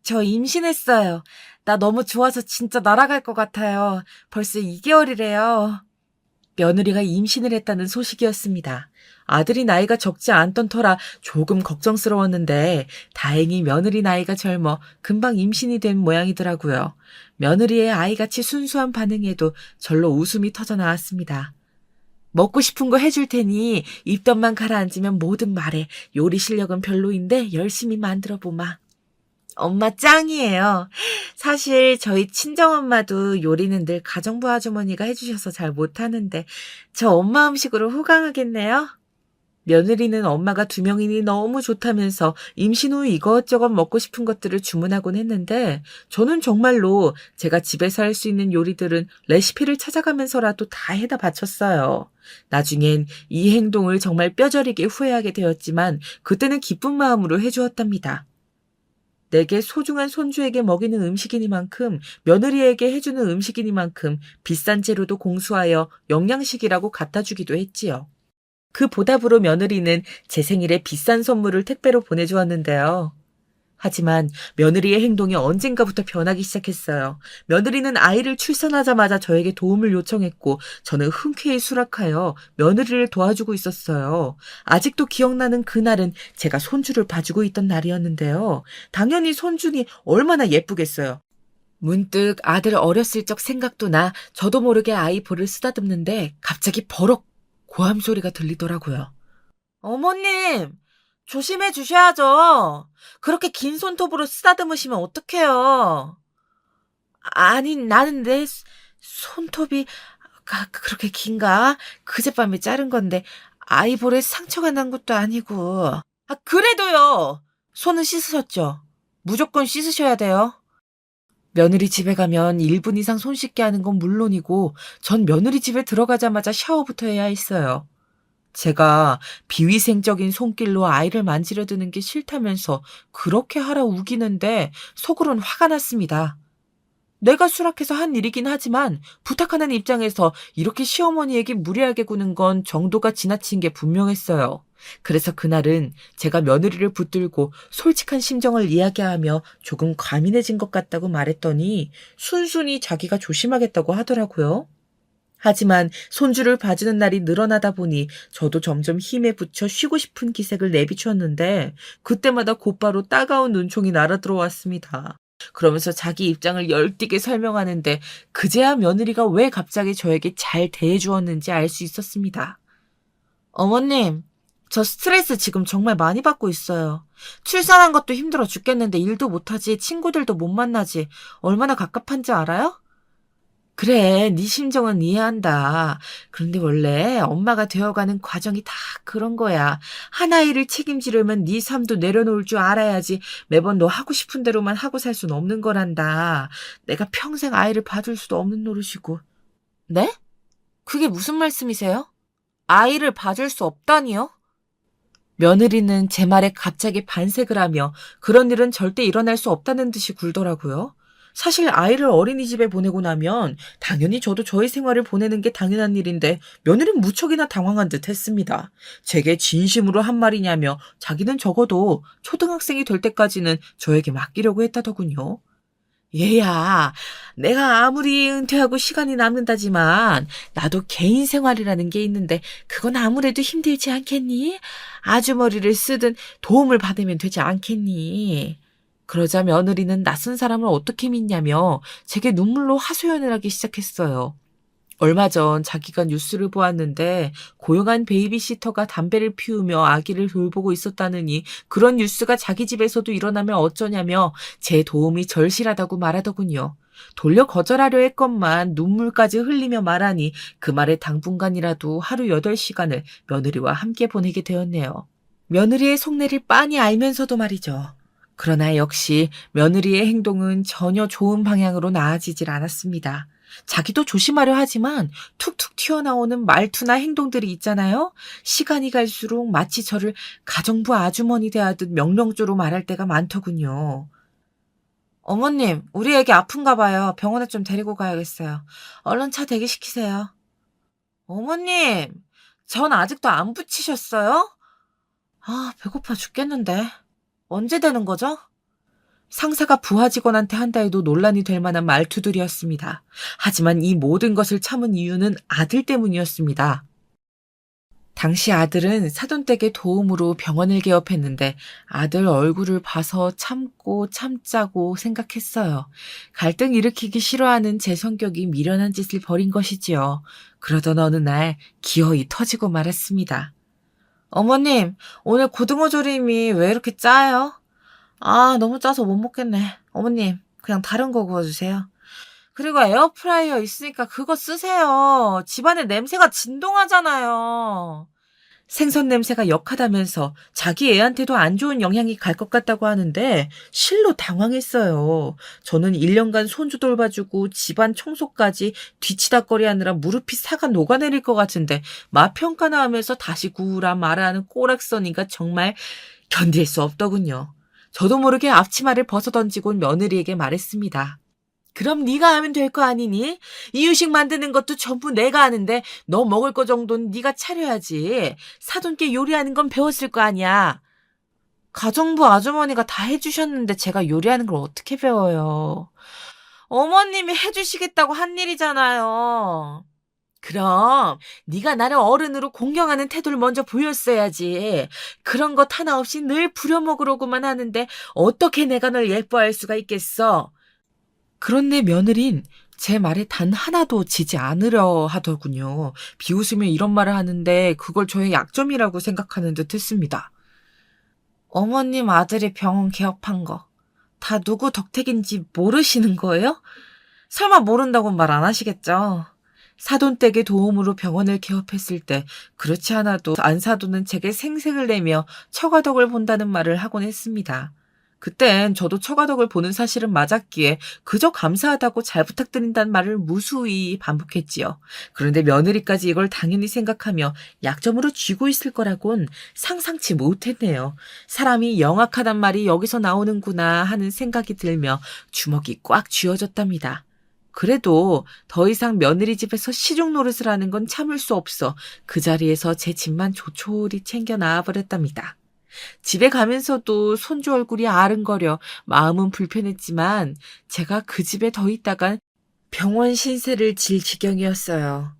저 임신했어요. 나 너무 좋아서 진짜 날아갈 것 같아요. 벌써 2개월이래요. 며느리가 임신을 했다는 소식이었습니다. 아들이 나이가 적지 않던 터라 조금 걱정스러웠는데 다행히 며느리 나이가 젊어 금방 임신이 된 모양이더라고요. 며느리의 아이같이 순수한 반응에도 절로 웃음이 터져 나왔습니다. 먹고 싶은 거 해줄 테니 입덧만 가라앉으면 뭐든 말해. 요리 실력은 별로인데 열심히 만들어 보마. 엄마 짱이에요. 사실 저희 친정엄마도 요리는 늘 가정부 아주머니가 해주셔서 잘 못하는데 저 엄마 음식으로 호강하겠네요. 며느리는 엄마가 2명이니 너무 좋다면서 임신 후 이것저것 먹고 싶은 것들을 주문하곤 했는데 저는 정말로 제가 집에서 할 수 있는 요리들은 레시피를 찾아가면서라도 다 해다 바쳤어요. 나중엔 이 행동을 정말 뼈저리게 후회하게 되었지만 그때는 기쁜 마음으로 해주었답니다. 내게 소중한 손주에게 먹이는 음식이니만큼 며느리에게 해주는 음식이니만큼 비싼 재료도 공수하여 영양식이라고 갖다 주기도 했지요. 그 보답으로 며느리는 제 생일에 비싼 선물을 택배로 보내주었는데요. 하지만 며느리의 행동이 언젠가부터 변하기 시작했어요. 며느리는 아이를 출산하자마자 저에게 도움을 요청했고 저는 흔쾌히 수락하여 며느리를 도와주고 있었어요. 아직도 기억나는 그날은 제가 손주를 봐주고 있던 날이었는데요. 당연히 손주니 얼마나 예쁘겠어요. 문득 아들 어렸을 적 생각도 나 저도 모르게 아이 볼을 쓰다듬는데 갑자기 버럭 고함 소리가 들리더라고요. 어머님! 조심해 주셔야죠. 그렇게 긴 손톱으로 쓰다듬으시면 어떡해요. 아니, 나는 내 손톱이 그렇게 긴가? 그젯밤에 자른 건데 아이 볼에 상처가 난 것도 아니고. 그래도요. 손은 씻으셨죠? 무조건 씻으셔야 돼요. 며느리 집에 가면 1분 이상 손 씻게 하는 건 물론이고 전 며느리 집에 들어가자마자 샤워부터 해야 했어요. 제가 비위생적인 손길로 아이를 만지려 드는 게 싫다면서 그렇게 하라 우기는데 속으론 화가 났습니다. 내가 수락해서 한 일이긴 하지만 부탁하는 입장에서 이렇게 시어머니에게 무리하게 구는 건 정도가 지나친 게 분명했어요. 그래서 그날은 제가 며느리를 붙들고 솔직한 심정을 이야기하며 조금 과민해진 것 같다고 말했더니 순순히 자기가 조심하겠다고 하더라고요. 하지만 손주를 봐주는 날이 늘어나다 보니 저도 점점 힘에 부쳐 쉬고 싶은 기색을 내비추었는데 그때마다 곧바로 따가운 눈총이 날아들어왔습니다. 그러면서 자기 입장을 열띠게 설명하는데 그제야 며느리가 왜 갑자기 저에게 잘 대해주었는지 알 수 있었습니다. 어머님, 저 스트레스 지금 정말 많이 받고 있어요. 출산한 것도 힘들어 죽겠는데 일도 못하지, 친구들도 못 만나지. 얼마나 갑갑한지 알아요? 그래, 네 심정은 이해한다. 그런데 원래 엄마가 되어가는 과정이 다 그런 거야. 한 아이를 책임지려면 네 삶도 내려놓을 줄 알아야지 매번 너 하고 싶은 대로만 하고 살 수는 없는 거란다. 내가 평생 아이를 봐줄 수도 없는 노릇이고. 네? 그게 무슨 말씀이세요? 아이를 봐줄 수 없다니요? 며느리는 제 말에 갑자기 반색을 하며 그런 일은 절대 일어날 수 없다는 듯이 굴더라고요. 사실 아이를 어린이집에 보내고 나면 당연히 저도 저의 생활을 보내는 게 당연한 일인데 며느리는 무척이나 당황한 듯 했습니다. 제게 진심으로 한 말이냐며 자기는 적어도 초등학생이 될 때까지는 저에게 맡기려고 했다더군요. 얘야, 내가 아무리 은퇴하고 시간이 남는다지만 나도 개인 생활이라는 게 있는데 그건 아무래도 힘들지 않겠니? 아주머니를 쓰든 도움을 받으면 되지 않겠니? 그러자 며느리는 낯선 사람을 어떻게 믿냐며 제게 눈물로 하소연을 하기 시작했어요. 얼마 전 자기가 뉴스를 보았는데 고용한 베이비시터가 담배를 피우며 아기를 돌보고 있었다느니 그런 뉴스가 자기 집에서도 일어나면 어쩌냐며 제 도움이 절실하다고 말하더군요. 돌려 거절하려 했건만 눈물까지 흘리며 말하니 그 말에 당분간이라도 하루 8시간을 며느리와 함께 보내게 되었네요. 며느리의 속내를 빤히 알면서도 말이죠. 그러나 역시 며느리의 행동은 전혀 좋은 방향으로 나아지질 않았습니다. 자기도 조심하려 하지만 툭툭 튀어나오는 말투나 행동들이 있잖아요. 시간이 갈수록 마치 저를 가정부 아주머니 대하듯 명령조로 말할 때가 많더군요. 어머님, 우리 애기 아픈가 봐요. 병원에 좀 데리고 가야겠어요. 얼른 차 대기시키세요. 어머님, 전 아직도 안 붙이셨어요? 아, 배고파 죽겠는데. 언제 되는 거죠? 상사가 부하 직원한테 한다 해도 논란이 될 만한 말투들이었습니다. 하지만 이 모든 것을 참은 이유는 아들 때문이었습니다. 당시 아들은 사돈댁의 도움으로 병원을 개업했는데 아들 얼굴을 봐서 참고 참자고 생각했어요. 갈등 일으키기 싫어하는 제 성격이 미련한 짓을 벌인 것이지요. 그러던 어느 날 기어이 터지고 말았습니다. 어머님, 오늘 고등어 조림이 왜 이렇게 짜요? 아, 너무 짜서 못 먹겠네. 어머님, 그냥 다른 거 구워주세요. 그리고 에어프라이어 있으니까 그거 쓰세요. 집안에 냄새가 진동하잖아요. 생선 냄새가 역하다면서 자기 애한테도 안 좋은 영향이 갈 것 같다고 하는데 실로 당황했어요. 저는 1년간 손주 돌봐주고 집안 청소까지 뒤치다꺼리 하느라 무릎이 사가 녹아내릴 것 같은데 맛평가나 하면서 다시 구우라 말하는 꼬락서니가 정말 견딜 수 없더군요. 저도 모르게 앞치마를 벗어던지고 며느리에게 말했습니다. 그럼 네가 하면 될 거 아니니? 이유식 만드는 것도 전부 내가 하는데 너 먹을 거 정도는 네가 차려야지. 사돈께 요리하는 건 배웠을 거 아니야. 가정부 아주머니가 다 해주셨는데 제가 요리하는 걸 어떻게 배워요? 어머님이 해주시겠다고 한 일이잖아요. 그럼 네가 나를 어른으로 공경하는 태도를 먼저 보였어야지. 그런 것 하나 없이 늘 부려먹으려고만 하는데 어떻게 내가 널 예뻐할 수가 있겠어? 그런데 며느린 제 말에 단 하나도 지지 않으려 하더군요. 비웃으며 이런 말을 하는데 그걸 저의 약점이라고 생각하는 듯 했습니다. 어머님 아들이 병원 개업한 거 다 누구 덕택인지 모르시는 거예요? 설마 모른다고 말 안 하시겠죠? 사돈댁의 도움으로 병원을 개업했을 때 그렇지 않아도 안사돈은 제게 생색을 내며 처가덕을 본다는 말을 하곤 했습니다. 그땐 저도 처가덕을 보는 사실은 맞았기에 그저 감사하다고 잘 부탁드린다는 말을 무수히 반복했지요. 그런데 며느리까지 이걸 당연히 생각하며 약점으로 쥐고 있을 거라곤 상상치 못했네요. 사람이 영악하단 말이 여기서 나오는구나 하는 생각이 들며 주먹이 꽉 쥐어졌답니다. 그래도 더 이상 며느리 집에서 시중 노릇을 하는 건 참을 수 없어 그 자리에서 제 집만 조촐히 챙겨 나와버렸답니다. 집에 가면서도 손주 얼굴이 아른거려 마음은 불편했지만 제가 그 집에 더 있다간 병원 신세를 질 지경이었어요.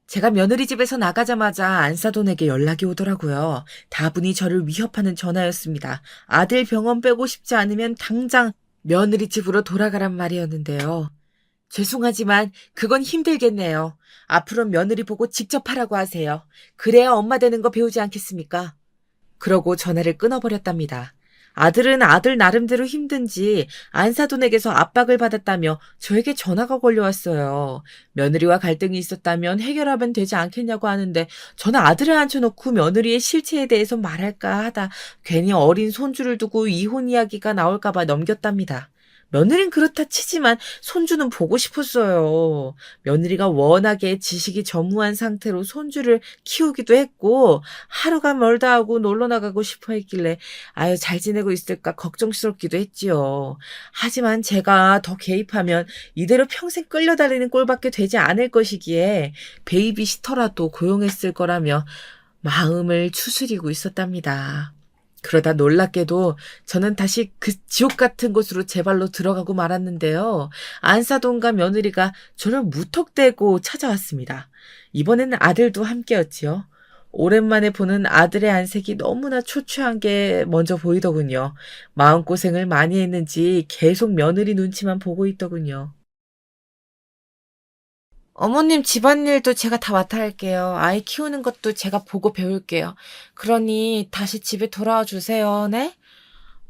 제가 며느리 집에서 나가자마자 안사돈에게 연락이 오더라고요. 다분히 저를 위협하는 전화였습니다. 아들 병원 빼고 싶지 않으면 당장 며느리 집으로 돌아가란 말이었는데요. 죄송하지만 그건 힘들겠네요. 앞으로 며느리 보고 직접 하라고 하세요. 그래야 엄마 되는 거 배우지 않겠습니까? 그러고 전화를 끊어버렸답니다. 아들은 아들 나름대로 힘든지 안사돈에게서 압박을 받았다며 저에게 전화가 걸려왔어요. 며느리와 갈등이 있었다면 해결하면 되지 않겠냐고 하는데 저는 아들을 앉혀놓고 며느리의 실체에 대해서 말할까 하다 괜히 어린 손주를 두고 이혼 이야기가 나올까봐 넘겼답니다. 며느린 그렇다 치지만 손주는 보고 싶었어요. 며느리가 워낙에 지식이 전무한 상태로 손주를 키우기도 했고 하루가 멀다 하고 놀러 나가고 싶어 했길래 아유 잘 지내고 있을까 걱정스럽기도 했지요. 하지만 제가 더 개입하면 이대로 평생 끌려다니는 꼴밖에 되지 않을 것이기에 베이비시터라도 고용했을 거라며 마음을 추스리고 있었답니다. 그러다 놀랍게도 저는 다시 그 지옥 같은 곳으로 제 발로 들어가고 말았는데요. 안사돈과 며느리가 저를 무턱대고 찾아왔습니다. 이번에는 아들도 함께였지요. 오랜만에 보는 아들의 안색이 너무나 초췌한 게 먼저 보이더군요. 마음고생을 많이 했는지 계속 며느리 눈치만 보고 있더군요. 어머님 집안일도 제가 다 맡아 할게요. 아이 키우는 것도 제가 보고 배울게요. 그러니 다시 집에 돌아와 주세요. 네?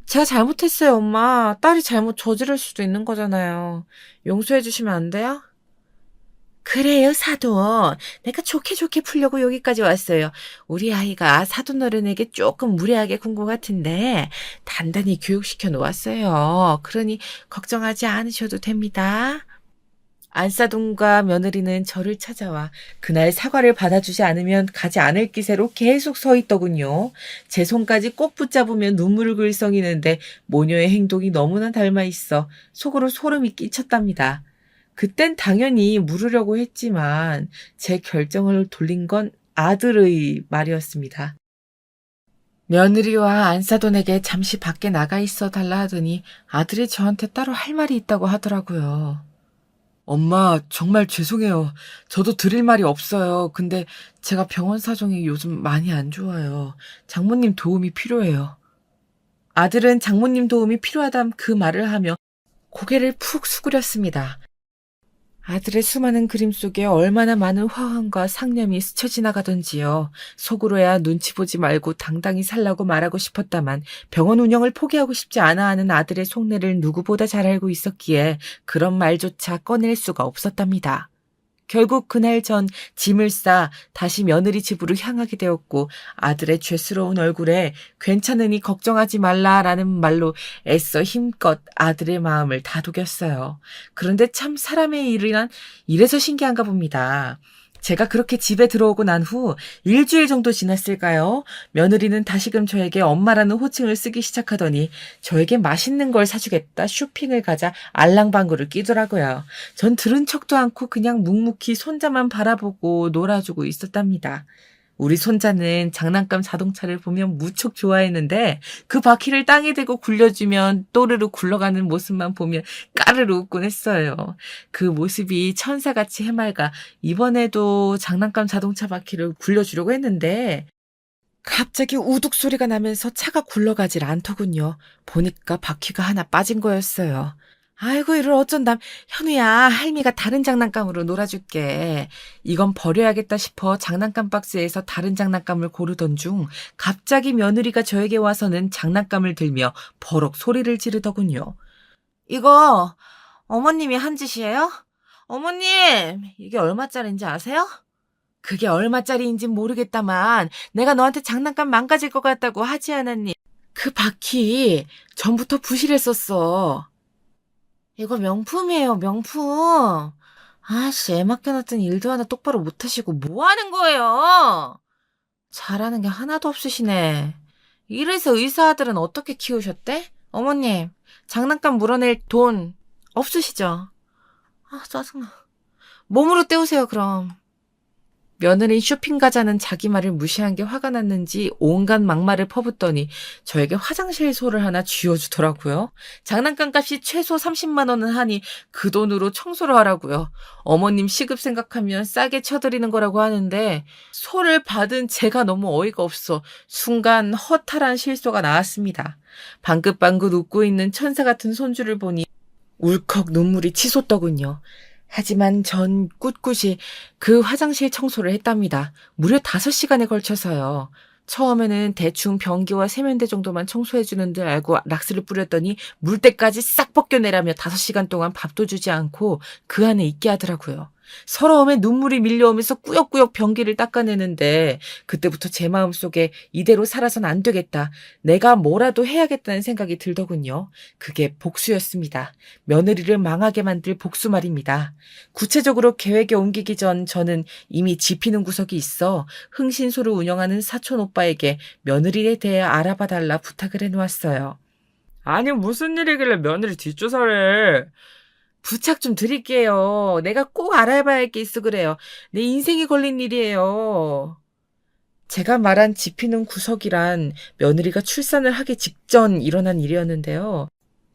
제가 잘못했어요, 엄마. 딸이 잘못 저지를 수도 있는 거잖아요. 용서해 주시면 안 돼요? 그래요, 사돈. 내가 좋게 좋게 풀려고 여기까지 왔어요. 우리 아이가 사돈 어른에게 조금 무례하게 군 것 같은데 단단히 교육시켜 놓았어요. 그러니 걱정하지 않으셔도 됩니다. 안사돈과 며느리는 저를 찾아와 그날 사과를 받아주지 않으면 가지 않을 기세로 계속 서 있더군요. 제 손까지 꼭 붙잡으면 눈물을 글썽이는데 모녀의 행동이 너무나 닮아 있어 속으로 소름이 끼쳤답니다. 그땐 당연히 물으려고 했지만 제 결정을 돌린 건 아들의 말이었습니다. 며느리와 안사돈에게 잠시 밖에 나가 있어 달라 하더니 아들이 저한테 따로 할 말이 있다고 하더라고요. 엄마, 정말 죄송해요. 저도 드릴 말이 없어요. 근데 제가 병원 사정이 요즘 많이 안 좋아요. 장모님 도움이 필요해요. 아들은 장모님 도움이 필요하담 그 말을 하며 고개를 푹 수그렸습니다. 아들의 수많은 그림 속에 얼마나 많은 화환과 상념이 스쳐 지나가던지요. 속으로야 눈치 보지 말고 당당히 살라고 말하고 싶었다만 병원 운영을 포기하고 싶지 않아 하는 아들의 속내를 누구보다 잘 알고 있었기에 그런 말조차 꺼낼 수가 없었답니다. 결국 그날 전 짐을 싸 다시 며느리 집으로 향하게 되었고 아들의 죄스러운 얼굴에 괜찮으니 걱정하지 말라라는 말로 애써 힘껏 아들의 마음을 다독였어요. 그런데 참 사람의 일이란 이래서 신기한가 봅니다. 제가 그렇게 집에 들어오고 난 후 일주일 정도 지났을까요? 며느리는 다시금 저에게 엄마라는 호칭을 쓰기 시작하더니 저에게 맛있는 걸 사주겠다, 쇼핑을 가자 알랑방구를 끼더라고요. 전 들은 척도 않고 그냥 묵묵히 손자만 바라보고 놀아주고 있었답니다. 우리 손자는 장난감 자동차를 보면 무척 좋아했는데 그 바퀴를 땅에 대고 굴려주면 또르르 굴러가는 모습만 보면 까르르 웃곤 했어요. 그 모습이 천사같이 해맑아 이번에도 장난감 자동차 바퀴를 굴려주려고 했는데 갑자기 우둑 소리가 나면서 차가 굴러가질 않더군요. 보니까 바퀴가 하나 빠진 거였어요. 아이고 이를 어쩐담. 현우야 할미가 다른 장난감으로 놀아줄게. 이건 버려야겠다 싶어 장난감 박스에서 다른 장난감을 고르던 중 갑자기 며느리가 저에게 와서는 장난감을 들며 버럭 소리를 지르더군요. 이거 어머님이 한 짓이에요? 어머님 이게 얼마짜리인지 아세요? 그게 얼마짜리인진 모르겠다만 내가 너한테 장난감 망가질 것 같다고 하지 않았니? 그 바퀴 전부터 부실했었어. 이거 명품이에요, 명품. 아씨, 애 맡겨놨더니 일도 하나 똑바로 못하시고 뭐 하는 거예요? 잘하는 게 하나도 없으시네. 이래서 의사 아들은 어떻게 키우셨대? 어머님, 장난감 물어낼 돈 없으시죠? 아, 짜증나. 몸으로 때우세요, 그럼. 며느리 쇼핑 가자는 자기 말을 무시한 게 화가 났는지 온갖 막말을 퍼붓더니 저에게 화장실 소를 하나 쥐어주더라고요. 장난감 값이 최소 30만 원은 하니 그 돈으로 청소를 하라고요. 어머님 시급 생각하면 싸게 쳐드리는 거라고 하는데 소를 받은 제가 너무 어이가 없어 순간 허탈한 실소가 나왔습니다. 방긋방긋 웃고 있는 천사 같은 손주를 보니 울컥 눈물이 치솟더군요. 하지만 전 꿋꿋이 그 화장실 청소를 했답니다. 무려 5시간에 걸쳐서요. 처음에는 대충 변기와 세면대 정도만 청소해주는 줄 알고 락스를 뿌렸더니 물때까지 싹 벗겨내라며 5시간 동안 밥도 주지 않고 그 안에 있게 하더라고요. 서러움에 눈물이 밀려오면서 꾸역꾸역 변기를 닦아내는데 그때부터 제 마음속에 이대로 살아선 안 되겠다. 내가 뭐라도 해야겠다는 생각이 들더군요. 그게 복수였습니다. 며느리를 망하게 만들 복수 말입니다. 구체적으로 계획에 옮기기 전 저는 이미 지피는 구석이 있어 흥신소를 운영하는 사촌 오빠에게 며느리에 대해 알아봐 달라 부탁을 해놓았어요. 아니, 무슨 일이길래 며느리 뒷조사를 해? 부탁 좀 드릴게요. 내가 꼭 알아봐야 할 게 있어 그래요. 내 인생이 걸린 일이에요. 제가 말한 지피는 구석이란 며느리가 출산을 하기 직전 일어난 일이었는데요.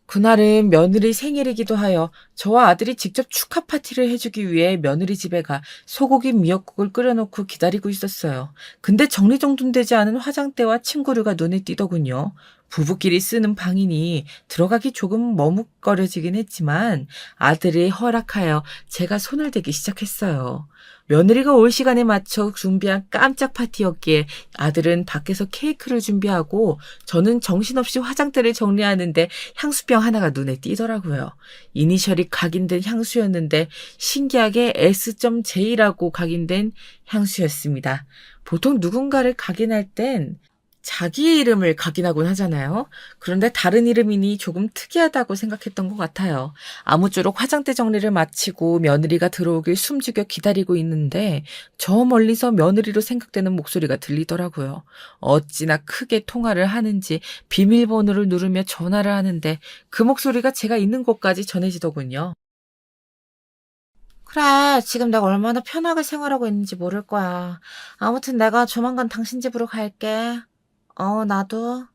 그날은 며느리 생일이기도 하여 저와 아들이 직접 축하 파티를 해주기 위해 며느리 집에 가 소고기 미역국을 끓여놓고 기다리고 있었어요. 근데 정리정돈되지 않은 화장대와 침구류가 눈에 띄더군요. 부부끼리 쓰는 방이니 들어가기 조금 머뭇거려지긴 했지만 아들이 허락하여 제가 손을 대기 시작했어요. 며느리가 올 시간에 맞춰 준비한 깜짝 파티였기에 아들은 밖에서 케이크를 준비하고 저는 정신없이 화장대를 정리하는데 향수병 하나가 눈에 띄더라고요. 이니셜이 각인된 향수였는데 신기하게 S.J라고 각인된 향수였습니다. 보통 누군가를 각인할 땐 자기의 이름을 각인하곤 하잖아요. 그런데 다른 이름이니 조금 특이하다고 생각했던 것 같아요. 아무쪼록 화장대 정리를 마치고 며느리가 들어오길 숨죽여 기다리고 있는데 저 멀리서 며느리로 생각되는 목소리가 들리더라고요. 어찌나 크게 통화를 하는지 비밀번호를 누르며 전화를 하는데 그 목소리가 제가 있는 곳까지 전해지더군요. 그래, 지금 내가 얼마나 편하게 생활하고 있는지 모를 거야. 아무튼 내가 조만간 당신 집으로 갈게. 나도.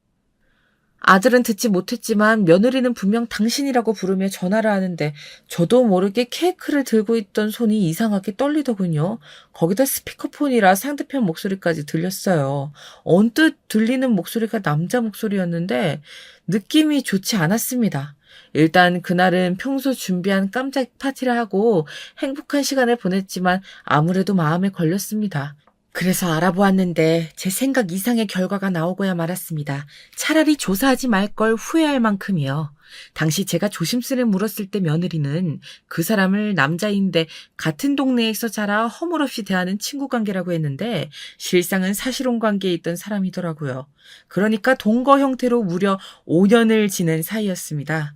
아들은 듣지 못했지만 며느리는 분명 당신이라고 부르며 전화를 하는데 저도 모르게 케이크를 들고 있던 손이 이상하게 떨리더군요. 거기다 스피커폰이라 상대편 목소리까지 들렸어요. 언뜻 들리는 목소리가 남자 목소리였는데 느낌이 좋지 않았습니다. 일단 그날은 평소 준비한 깜짝 파티를 하고 행복한 시간을 보냈지만 아무래도 마음에 걸렸습니다. 그래서 알아보았는데 제 생각 이상의 결과가 나오고야 말았습니다. 차라리 조사하지 말 걸 후회할 만큼이요. 당시 제가 조심스레 물었을 때 며느리는 그 사람을 남자인데 같은 동네에서 자라 허물없이 대하는 친구 관계라고 했는데 실상은 사실혼 관계에 있던 사람이더라고요. 그러니까 동거 형태로 무려 5년을 지낸 사이였습니다.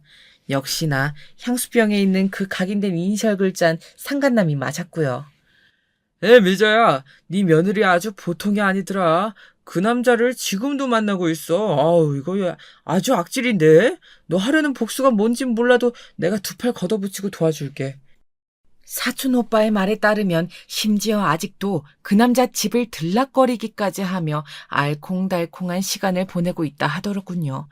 역시나 향수병에 있는 그 각인된 이니셜 글자는 상간남이 맞았고요. 미자야, 네 며느리 아주 보통이 아니더라. 그 남자를 지금도 만나고 있어. 아우, 이거 아주 악질인데? 너 하려는 복수가 뭔진 몰라도 내가 두 팔 걷어붙이고 도와줄게. 사촌 오빠의 말에 따르면 심지어 아직도 그 남자 집을 들락거리기까지 하며 알콩달콩한 시간을 보내고 있다 하더군요.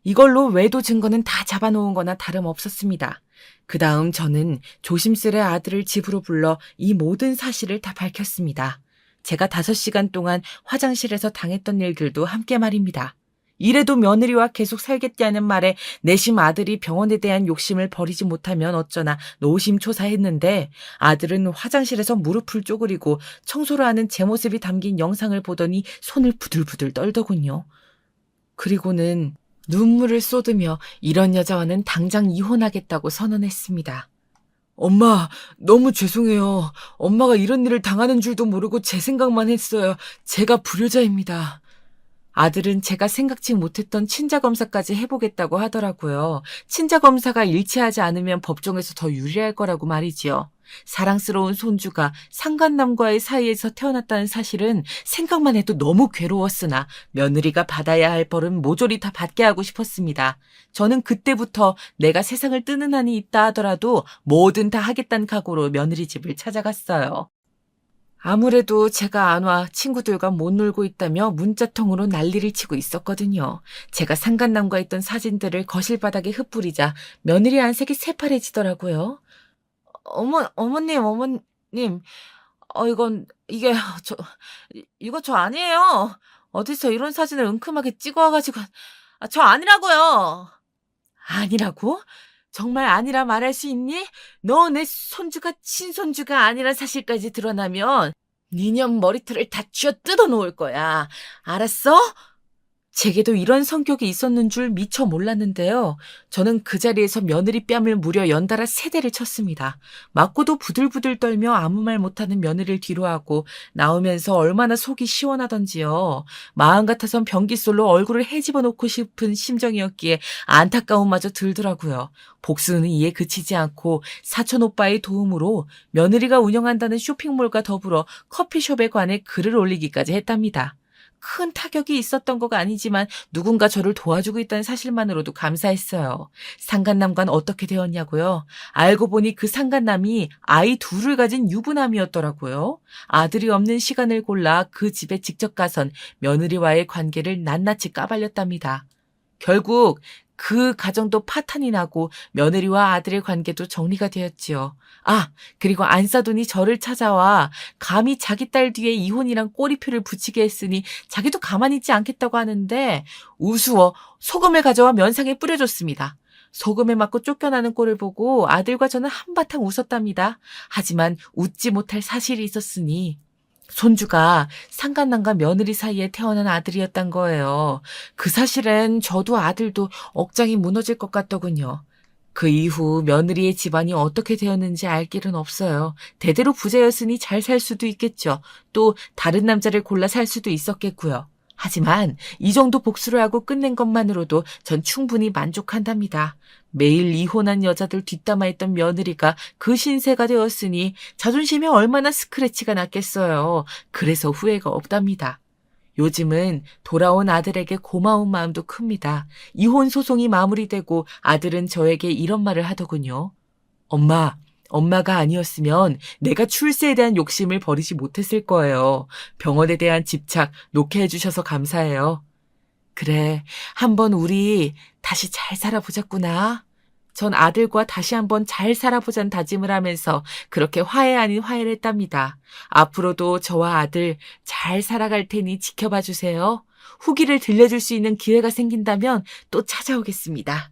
이걸로 외도 증거는 다 잡아놓은 거나 다름없었습니다. 그 다음 저는 조심스레 아들을 집으로 불러 이 모든 사실을 다 밝혔습니다. 제가 5시간 동안 화장실에서 당했던 일들도 함께 말입니다. 이래도 며느리와 계속 살겠다는 말에 내심 아들이 병원에 대한 욕심을 버리지 못하면 어쩌나 노심초사했는데 아들은 화장실에서 무릎을 쪼그리고 청소를 하는 제 모습이 담긴 영상을 보더니 손을 부들부들 떨더군요. 그리고는 눈물을 쏟으며 이런 여자와는 당장 이혼하겠다고 선언했습니다. 엄마, 너무 죄송해요. 엄마가 이런 일을 당하는 줄도 모르고 제 생각만 했어요. 제가 불효자입니다. 아들은 제가 생각지 못했던 친자검사까지 해보겠다고 하더라고요. 친자검사가 일치하지 않으면 법정에서 더 유리할 거라고 말이지요. 사랑스러운 손주가 상간남과의 사이에서 태어났다는 사실은 생각만 해도 너무 괴로웠으나 며느리가 받아야 할 벌은 모조리 다 받게 하고 싶었습니다. 저는 그때부터 내가 세상을 뜨는 한이 있다 하더라도 뭐든 다 하겠다는 각오로 며느리 집을 찾아갔어요. 아무래도 제가 안 와 친구들과 못 놀고 있다며 문자통으로 난리를 치고 있었거든요. 제가 상간남과 있던 사진들을 거실 바닥에 흩뿌리자 며느리 안색이 새파래지더라고요. 어머님, 이거 저 아니에요. 어디서 이런 사진을 은큼하게 찍어와가지고, 저 아니라고요. 아니라고? 정말 아니라 말할 수 있니? 너 내 손주가 친손주가 아니란 사실까지 드러나면 니년 머리털을 다 쥐어 뜯어 놓을 거야. 알았어? 제게도 이런 성격이 있었는 줄 미처 몰랐는데요. 저는 그 자리에서 며느리 뺨을 무려 연달아 3대를 쳤습니다. 맞고도 부들부들 떨며 아무 말 못하는 며느리를 뒤로하고 나오면서 얼마나 속이 시원하던지요. 마음 같아선 변기솔로 얼굴을 헤집어 놓고 싶은 심정이었기에 안타까움마저 들더라고요. 복수는 이에 그치지 않고 사촌 오빠의 도움으로 며느리가 운영한다는 쇼핑몰과 더불어 커피숍에 관해 글을 올리기까지 했답니다. 큰 타격이 있었던 것 아니지만 누군가 저를 도와주고 있다는 사실만으로도 감사했어요. 상간남과는 어떻게 되었냐고요? 알고 보니 그 상간남이 아이 2을 가진 유부남이었더라고요. 아들이 없는 시간을 골라 그 집에 직접 가선 며느리와의 관계를 낱낱이 까발렸답니다. 결국 그 가정도 파탄이 나고 며느리와 아들의 관계도 정리가 되었지요. 그리고 안 싸더니 저를 찾아와 감히 자기 딸 뒤에 이혼이란 꼬리표를 붙이게 했으니 자기도 가만히 있지 않겠다고 하는데 우스워 소금을 가져와 면상에 뿌려줬습니다. 소금에 맞고 쫓겨나는 꼴을 보고 아들과 저는 한바탕 웃었답니다. 하지만 웃지 못할 사실이 있었으니 손주가 상간남과 며느리 사이에 태어난 아들이었단 거예요. 그 사실엔 저도 아들도 억장이 무너질 것 같더군요. 그 이후 며느리의 집안이 어떻게 되었는지 알 길은 없어요. 대대로 부자였으니 잘 살 수도 있겠죠. 또 다른 남자를 골라 살 수도 있었겠고요. 하지만 이 정도 복수를 하고 끝낸 것만으로도 전 충분히 만족한답니다. 매일 이혼한 여자들 뒷담화했던 며느리가 그 신세가 되었으니 자존심에 얼마나 스크래치가 났겠어요. 그래서 후회가 없답니다. 요즘은 돌아온 아들에게 고마운 마음도 큽니다. 이혼 소송이 마무리되고 아들은 저에게 이런 말을 하더군요. 엄마가 아니었으면 내가 출세에 대한 욕심을 버리지 못했을 거예요. 병원에 대한 집착 놓게 해주셔서 감사해요. 그래, 한번 우리 다시 잘 살아보자꾸나. 전 아들과 다시 한번 잘 살아보자는 다짐을 하면서 그렇게 화해 아닌 화해를 했답니다. 앞으로도 저와 아들 잘 살아갈 테니 지켜봐 주세요. 후기를 들려줄 수 있는 기회가 생긴다면 또 찾아오겠습니다.